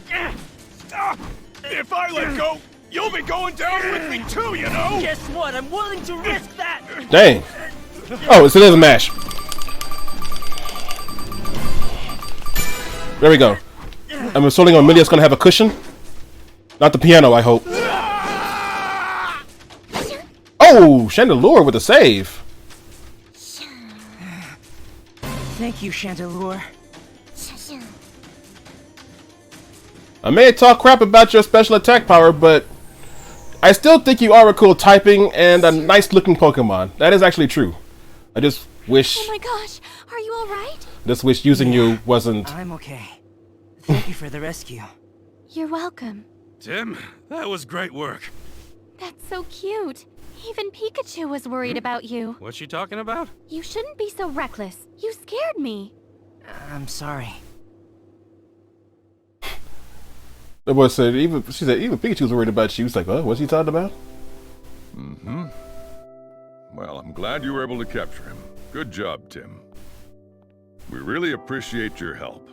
Stop! If I let go, you'll be going down with me too, you know? Guess what? I'm willing to risk that! Dang. Oh, so there's a mash. There we go. I'm assuming Amelia's gonna have a cushion. Not the piano, I hope. Oh, Chandelure with a save. Thank you, Chandelure. I may talk crap about your special attack power, but I still think you are a cool typing and a nice looking Pokemon. That is actually true. I just wish Oh my gosh, are you alright? using you wasn't. I'm okay. Thank you for the rescue. You're welcome. Tim, that was great work. That's so cute. Even Pikachu was worried about you. What's she talking about? You shouldn't be so reckless. You scared me. I'm sorry. The boy said she said even Pikachu was worried about you. He was like, oh, what's he talking about? Well, I'm glad you were able to capture him. Good job, Tim. We really appreciate your help.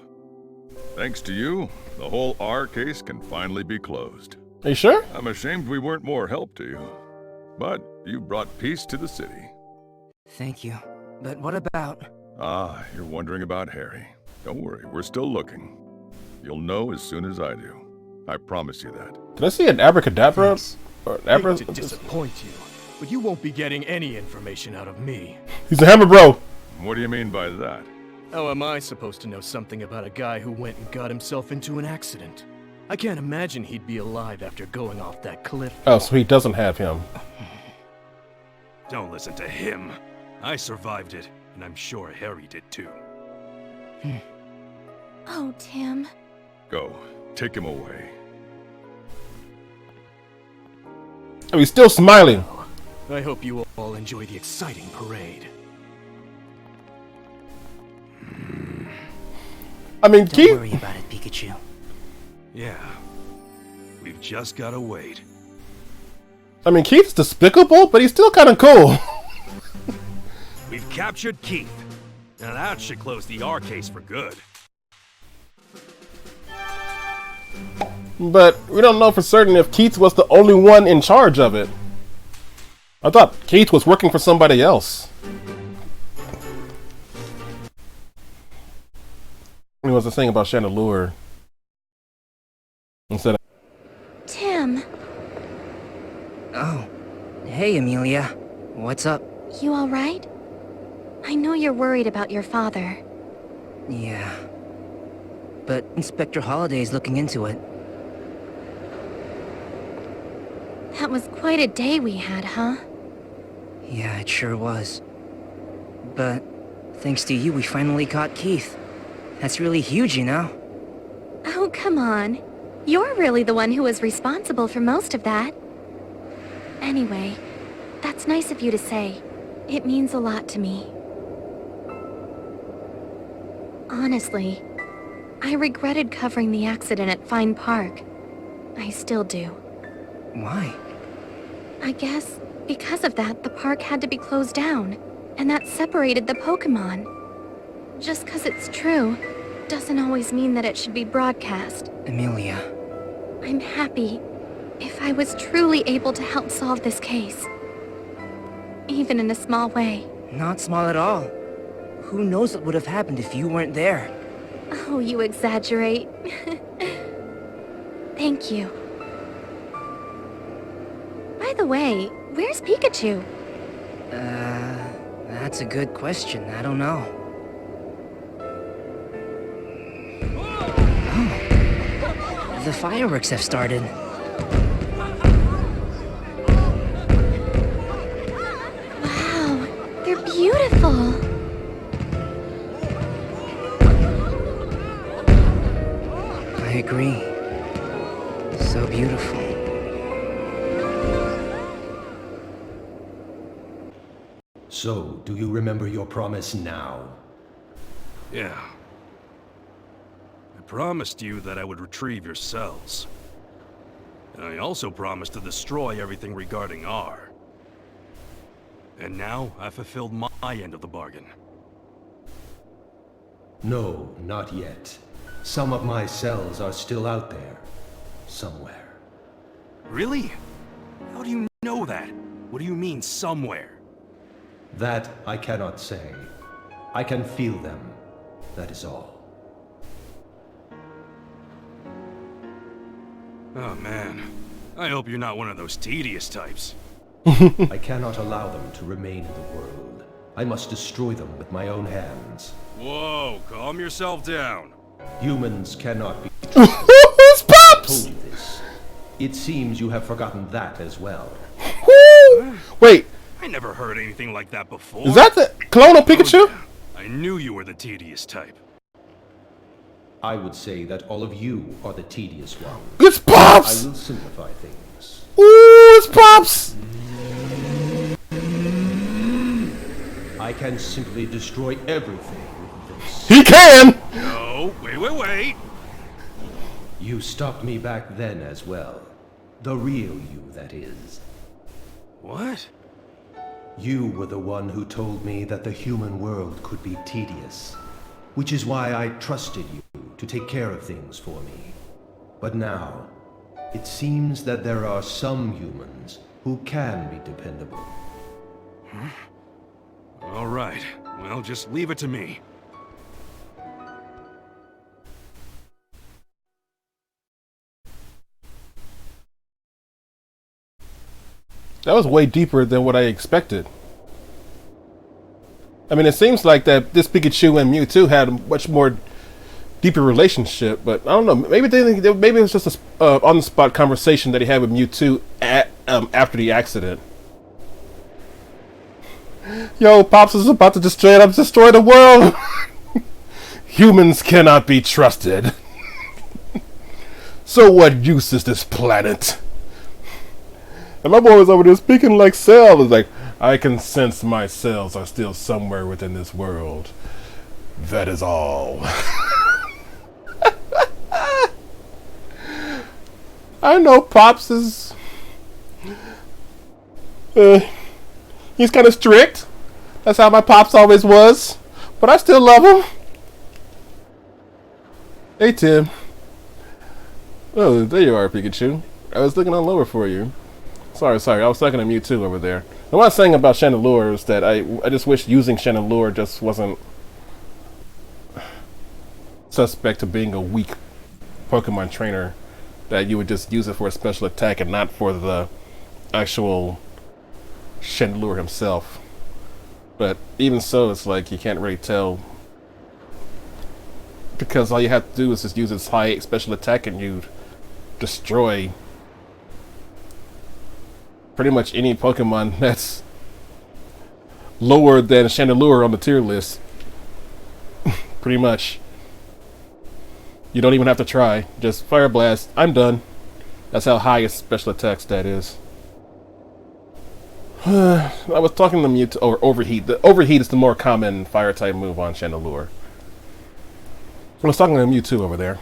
Thanks to you, the whole R case can finally be closed. Are you sure? I'm ashamed we weren't more help to you. But you brought peace to the city. Thank you. But what about... Ah, you're wondering about Harry. Don't worry, we're still looking. You'll know as soon as I do. I promise you that. Did I see an abracadabra? Or an abra? Hate to disappoint you, but you won't be getting any information out of me. He's a hammer bro. What do you mean by that? How am I supposed to know something about a guy who went and got himself into an accident? I can't imagine he'd be alive after going off that cliff. Oh, so he doesn't have him. Don't listen to him. I survived it, and I'm sure Harry did too. Oh, Tim. Go. Take him away. Oh, he's still smiling. I hope you all enjoy the exciting parade. I mean, Don't Keith. worry about it, Pikachu. Yeah. We've just gotta wait. I mean, Keith's despicable, but he's still kind of cool. We've captured Keith. Now that should close the R case for good. But we don't know for certain if Keith was the only one in charge of it. I thought Keith was working for somebody else. What was the thing about Chandelure? Instead of Tim, Oh. Hey, Amelia. What's up? you alright? I know you're worried about your father. Yeah. But Inspector Holliday's looking into it. That was quite a day we had, huh? Yeah, it sure was. But thanks to you, we finally caught Keith. That's really huge, you know? Oh, come on. You're really the one who was responsible for most of that. Anyway, that's nice of you to say. It means a lot to me. Honestly, I regretted covering the accident at Fine Park. I still do. Why? I guess because of that, the park had to be closed down, and that separated the Pokémon. Just 'cause it's true, doesn't always mean that it should be broadcast. Amelia. I'm happy if I was truly able to help solve this case. Even in a small way. Not small at all. Who knows what would have happened if you weren't there? Oh, you exaggerate. Thank you. By the way, where's Pikachu? That's a good question. I don't know. Oh. The fireworks have started. Wow, they're beautiful. I agree. So beautiful. So, do you remember your promise now? Yeah. I promised you that I would retrieve your cells. And I also promised to destroy everything regarding R. And now I've fulfilled my end of the bargain. No, not yet. Some of my cells are still out there. Somewhere. Really? How do you know that? What do you mean, somewhere? That I cannot say. I can feel them. That is all. Oh man. I hope you're not one of those tedious types. I cannot allow them to remain in the world. I must destroy them with my own hands. Whoa, calm yourself down. Humans cannot be It's Pops! told you this. It seems you have forgotten that as well. Wait, I never heard anything like that before. is that the clone of Pikachu? I knew you were the tedious type. I would say that all of you are the tedious ones. It's I Pops! will simplify things. Ooh, it's Pops! I can simply destroy everything with this. He can! No, wait. You stopped me back then as well. The real you, that is. What? You were the one who told me that the human world could be tedious, which is why I trusted you to take care of things for me. But now, it seems that there are some humans who can be dependable. All right. Well, just leave it to me. That was way deeper than what I expected. I mean, it seems like that this Pikachu and Mewtwo had a much more deeper relationship, but I don't know. Maybe maybe it was just a on-the-spot conversation that he had with Mewtwo after the accident. Yo, Pops is about to destroy the world. Humans cannot be trusted. So what use is this planet? And my boy was over there speaking like Cell. It's like, I can sense my cells are still somewhere within this world. That is all. I know Pops is... he's kind of strict. That's how my Pops always was. But I still love him. Hey, Tim. Oh, there you are, Pikachu. I was looking all over for you. Sorry. I was talking to Mewtwo over there. And what I was saying about Chandelure is that I just wish using Chandelure just wasn't suspect to being a weak Pokemon trainer. That you would just use it for a special attack and not for the actual Chandelure himself. But even so, it's like you can't really tell. Because all you have to do is just use its high special attack and you destroy pretty much any Pokemon that's lower than Chandelure on the tier list. Pretty much. You don't even have to try. Just Fire Blast. I'm done. That's how high its special attack stat is. I was talking to Mewtwo or Overheat. The Overheat is the more common fire type move on Chandelure. I was talking to Mewtwo over there.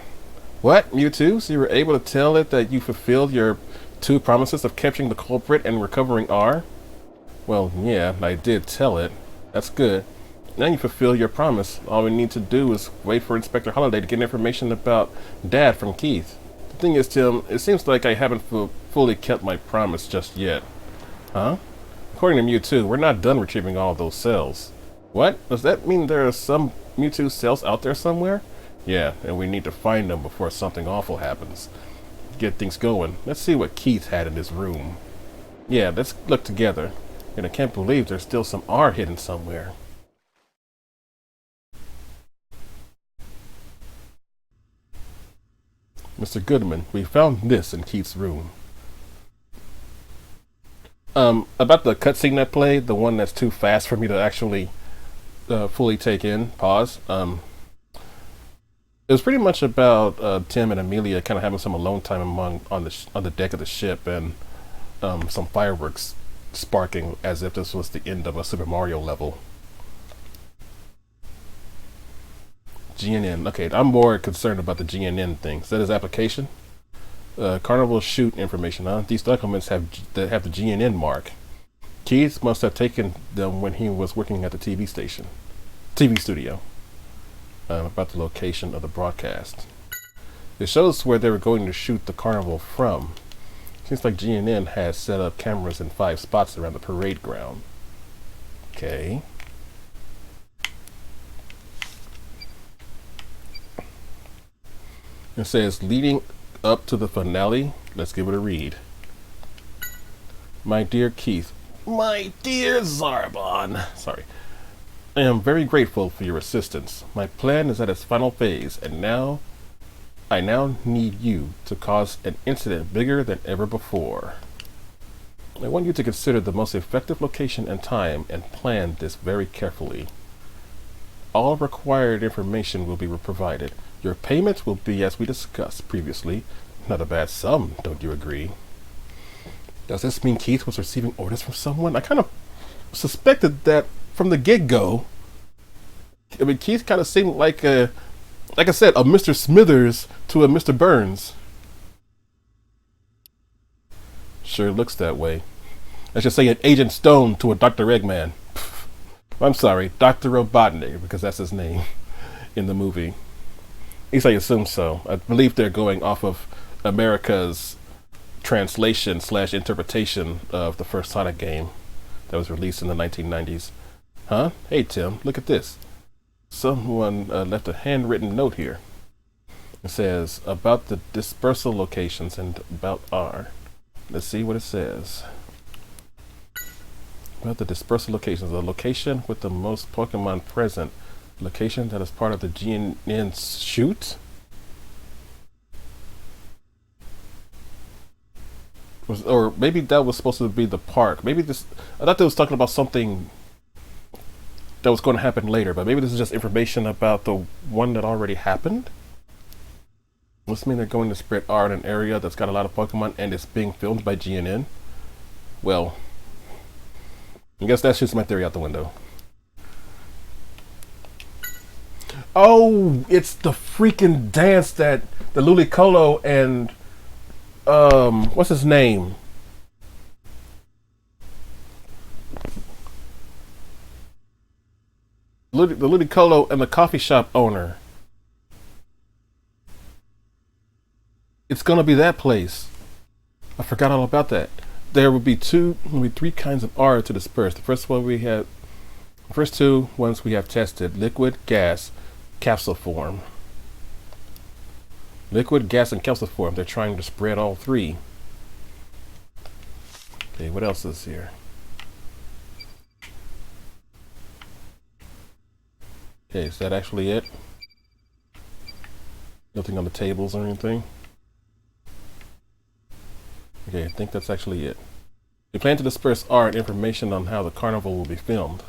What? Mewtwo? So you were able to tell it that you fulfilled your 2 promises of capturing the culprit and recovering R? Well, yeah, I did tell it. That's good. Now you fulfill your promise. All we need to do is wait for Inspector Holiday to get information about Dad from Keith. The thing is, Tim, it seems like I haven't fully kept my promise just yet. Huh? According to Mewtwo, we're not done retrieving all of those cells. What? Does that mean there are some Mewtwo cells out there somewhere? Yeah, and we need to find them before something awful happens. Get things going. Let's see what Keith had in his room. Yeah, let's look together. And I can't believe there's still some R hidden somewhere. Mr. Goodman, we found this in Keith's room. About the cutscene that played, the one that's too fast for me to actually fully take in. Pause. It was pretty much about Tim and Amelia kind of having some alone time on the deck of the ship, and some fireworks sparking as if this was the end of a Super Mario level. GNN. Okay, I'm more concerned about the GNN thing. Is that his application? Carnival shoot information. These documents have the GNN mark. Keith must have taken them when he was working at the TV studio. About the location of the broadcast. It shows where they were going to shoot the carnival from. Seems like GNN has set up cameras in 5 spots around the parade ground. Okay. It says, leading up to the finale. Let's give it a read. My dear Keith. My dear Zarbon. Sorry. I am very grateful for your assistance. My plan is at its final phase, and I now need you to cause an incident bigger than ever before. I want you to consider the most effective location and time and plan this very carefully. All required information will be provided. Your payment will be as we discussed previously. Not a bad sum, don't you agree? Does this mean Keith was receiving orders from someone? I kind of suspected that from the get-go. I mean, Keith kind of seemed like I said, a Mr. Smithers to a Mr. Burns. Sure looks that way. Let's just say an Agent Stone to a Dr. Eggman. I'm sorry, Dr. Robotnik, because that's his name in the movie. At least I assume so. I believe they're going off of America's translation / interpretation of the first Sonic game that was released in the 1990s. Huh? Hey Tim, look at this. Someone left a handwritten note here. It says, about the dispersal locations and about R. Let's see what it says. About the dispersal locations. The location with the most Pokemon present. Location that is part of the GNN shoot? Or maybe that was supposed to be the park. Maybe this... I thought they was talking about something that was going to happen later, but maybe this is just information about the one that already happened? Must mean they're going to spread R in an area that's got a lot of Pokemon and it's being filmed by GNN? Well, I guess that shoots my theory out the window. Oh, it's the freaking dance that the Ludicolo and what's his name? The Ludicolo and the coffee shop owner. It's gonna be that place. I forgot all about that. There will be 3 kinds of R to disperse. The first two ones we have tested: liquid, gas, capsule form. Liquid, gas, and capsule form. They're trying to spread all 3. Okay, what else is here? Okay, is that actually it? Nothing on the tables or anything? Okay, I think that's actually it. We plan to disperse R and information on how the carnival will be filmed.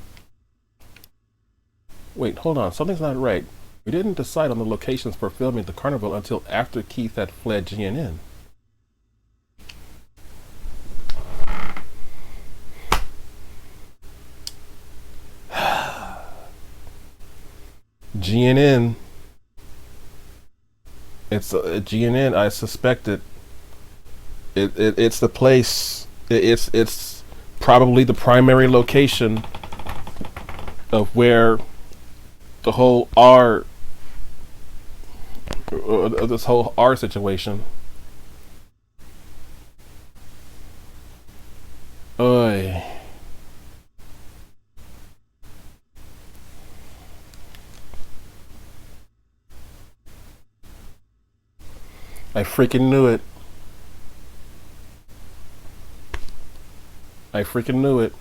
Wait, hold on, something's not right. We didn't decide on the locations for filming the carnival until after Keith had fled GNN. GNN. It's GNN. I suspect it. It's the place. It's probably the primary location of where the whole R, this whole R situation. Oy. I freaking knew it. I freaking knew it.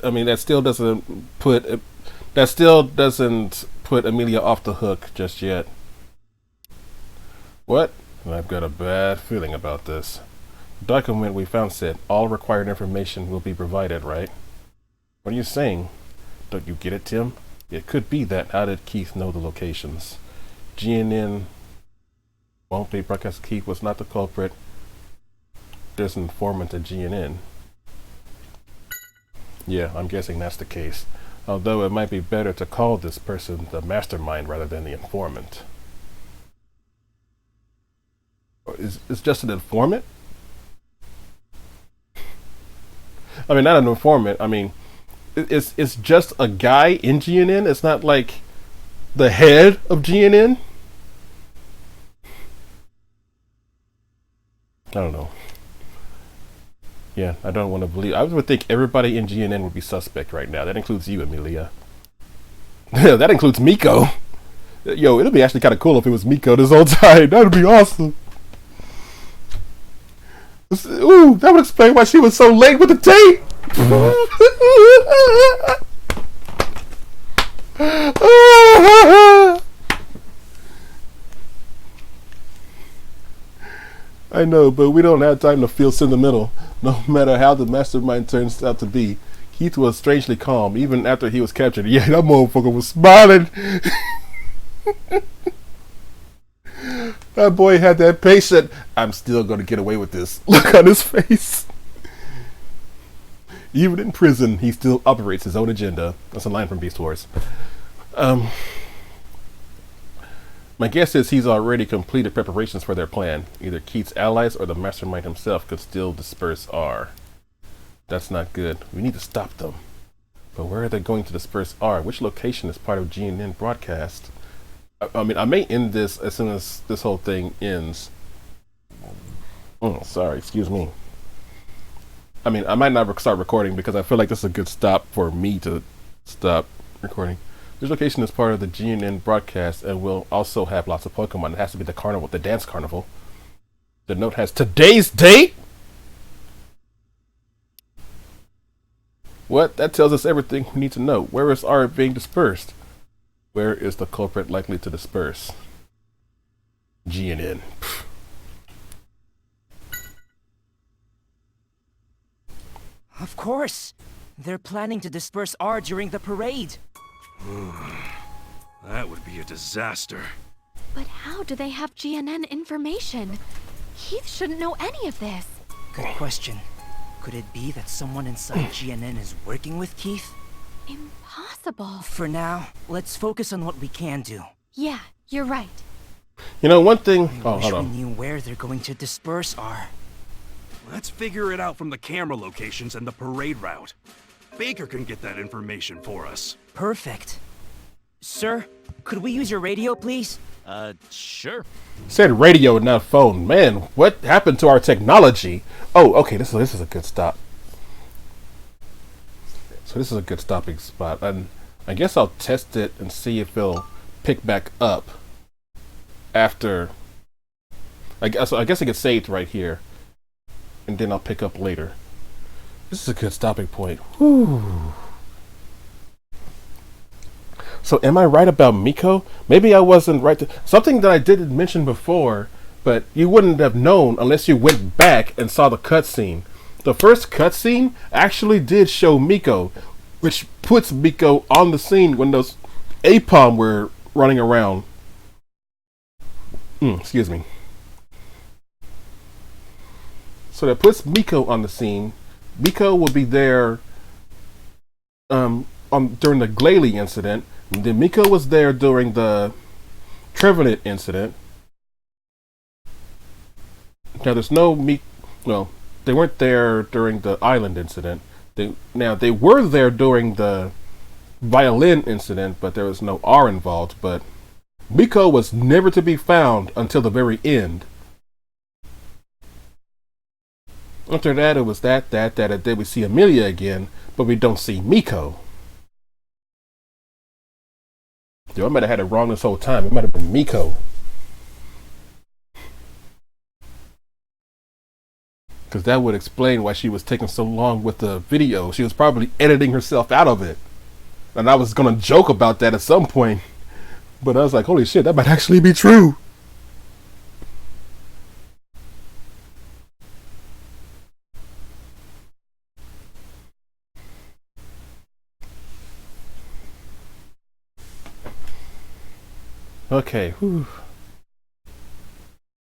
I mean, that still doesn't put Amelia off the hook just yet. What? I've got a bad feeling about this. The document we found said all required information will be provided, right? What are you saying? Don't you get it, Tim? It could be that. How did Keith know the locations? GNN won't be broadcast. Keith was not the culprit. There's an informant at GNN. Yeah, I'm guessing that's the case. Although it might be better to call this person the mastermind rather than the informant. Is just an informant? I mean, not an informant. I mean, it's just a guy in GNN. It's not like the head of GNN. I don't know. Yeah, I don't want to believe. I would think everybody in GNN would be suspect right now. That includes you, Amelia. That includes Miko. Yo, it'd be actually kind of cool if it was Miko this whole time. That would be awesome. Ooh, that would explain why she was so late with the tape. I know, but we don't have time to feel sentimental. No matter how the mastermind turns out to be, Keith was strangely calm, even after he was captured. Yeah, that motherfucker was smiling. That boy had that patient, I'm still going to get away with this look on his face. Even in prison, he still operates his own agenda. That's a line from Beast Wars. My guess is he's already completed preparations for their plan. Either Keith's allies or the mastermind himself could still disperse R. That's not good. We need to stop them. But where are they going to disperse R? Which location is part of GNN broadcast? I mean, I may end this as soon as this whole thing ends. Sorry, excuse me. I mean, I might not start recording because I feel like this is a good stop for me to stop recording. This location is part of the GNN broadcast and will also have lots of Pokemon. It has to be the carnival, the dance carnival. The note has today's date? What? That tells us everything we need to know. Where is R being dispersed? Where is the culprit likely to disperse? GNN. Of course. They're planning to disperse R during the parade. That would be a disaster. But how do they have GNN information? Keith shouldn't know any of this. Good question. Could it be that someone inside GNN is working with Keith? Impossible. For now, let's focus on what we can do. Yeah, you're right. You know, one thing... I wish we knew where they're going to disperse R. Let's figure it out from the camera locations and the parade route. Baker can get that information for us. Perfect. Sir, could we use your radio, please? Sure. Said radio and not phone. Man, what happened to our technology? Oh, okay, this is a good stop. So this is a good stopping spot. And I guess I'll test it and see if it'll pick back up after... I guess it gets saved right here. And then I'll pick up later. This is a good stopping point. Whew. So am I right about Miko? Maybe I wasn't right. Something that I didn't mention before, but you wouldn't have known unless you went back and saw the cutscene. The first cutscene actually did show Miko, which puts Miko on the scene when those Apom were running around. Excuse me. So that puts Miko on the scene. Miko will be there during the Glalie incident. And then Miko was there during the Trevenant incident. Now there's no well, they weren't there during the Island incident. They were there during the Violin incident, but there was no R involved. But Miko was never to be found until the very end. After that, it was that, and then we see Amelia again, but we don't see Miko. Yo, I might have had it wrong this whole time. It might have been Miko. Because that would explain why she was taking so long with the video. She was probably editing herself out of it. And I was going to joke about that at some point. But I was like, holy shit, that might actually be true. Okay, whew.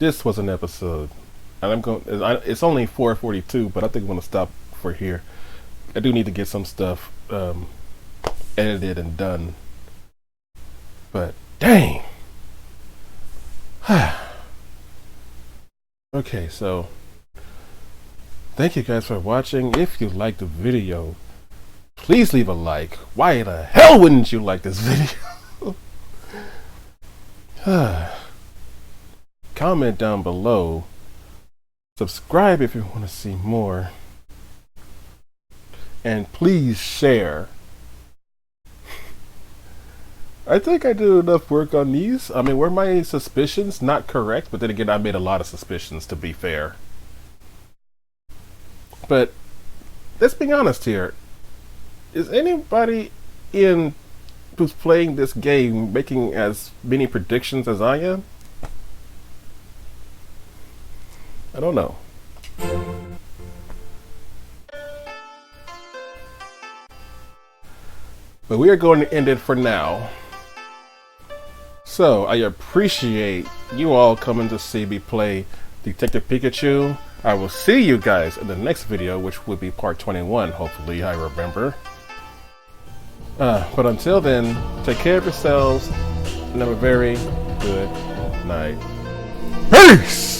This was an episode. And I'm going. It's only 4:42, but I think I'm going to stop for here. I do need to get some stuff edited and done. But dang. Okay, so thank you guys for watching. If you liked the video, please leave a like. Why the hell wouldn't you like this video? Comment down below. Subscribe if you want to see more. And please share. I think I did enough work on these. I mean, were my suspicions not correct? But then again, I made a lot of suspicions, to be fair. But let's be honest here. Is anybody who's playing this game making as many predictions as I am? I don't know. But we are going to end it for now. So, I appreciate you all coming to see me play Detective Pikachu. I will see you guys in the next video, which will be part 21, hopefully, I remember. But until then, take care of yourselves, and have a very good night. Peace!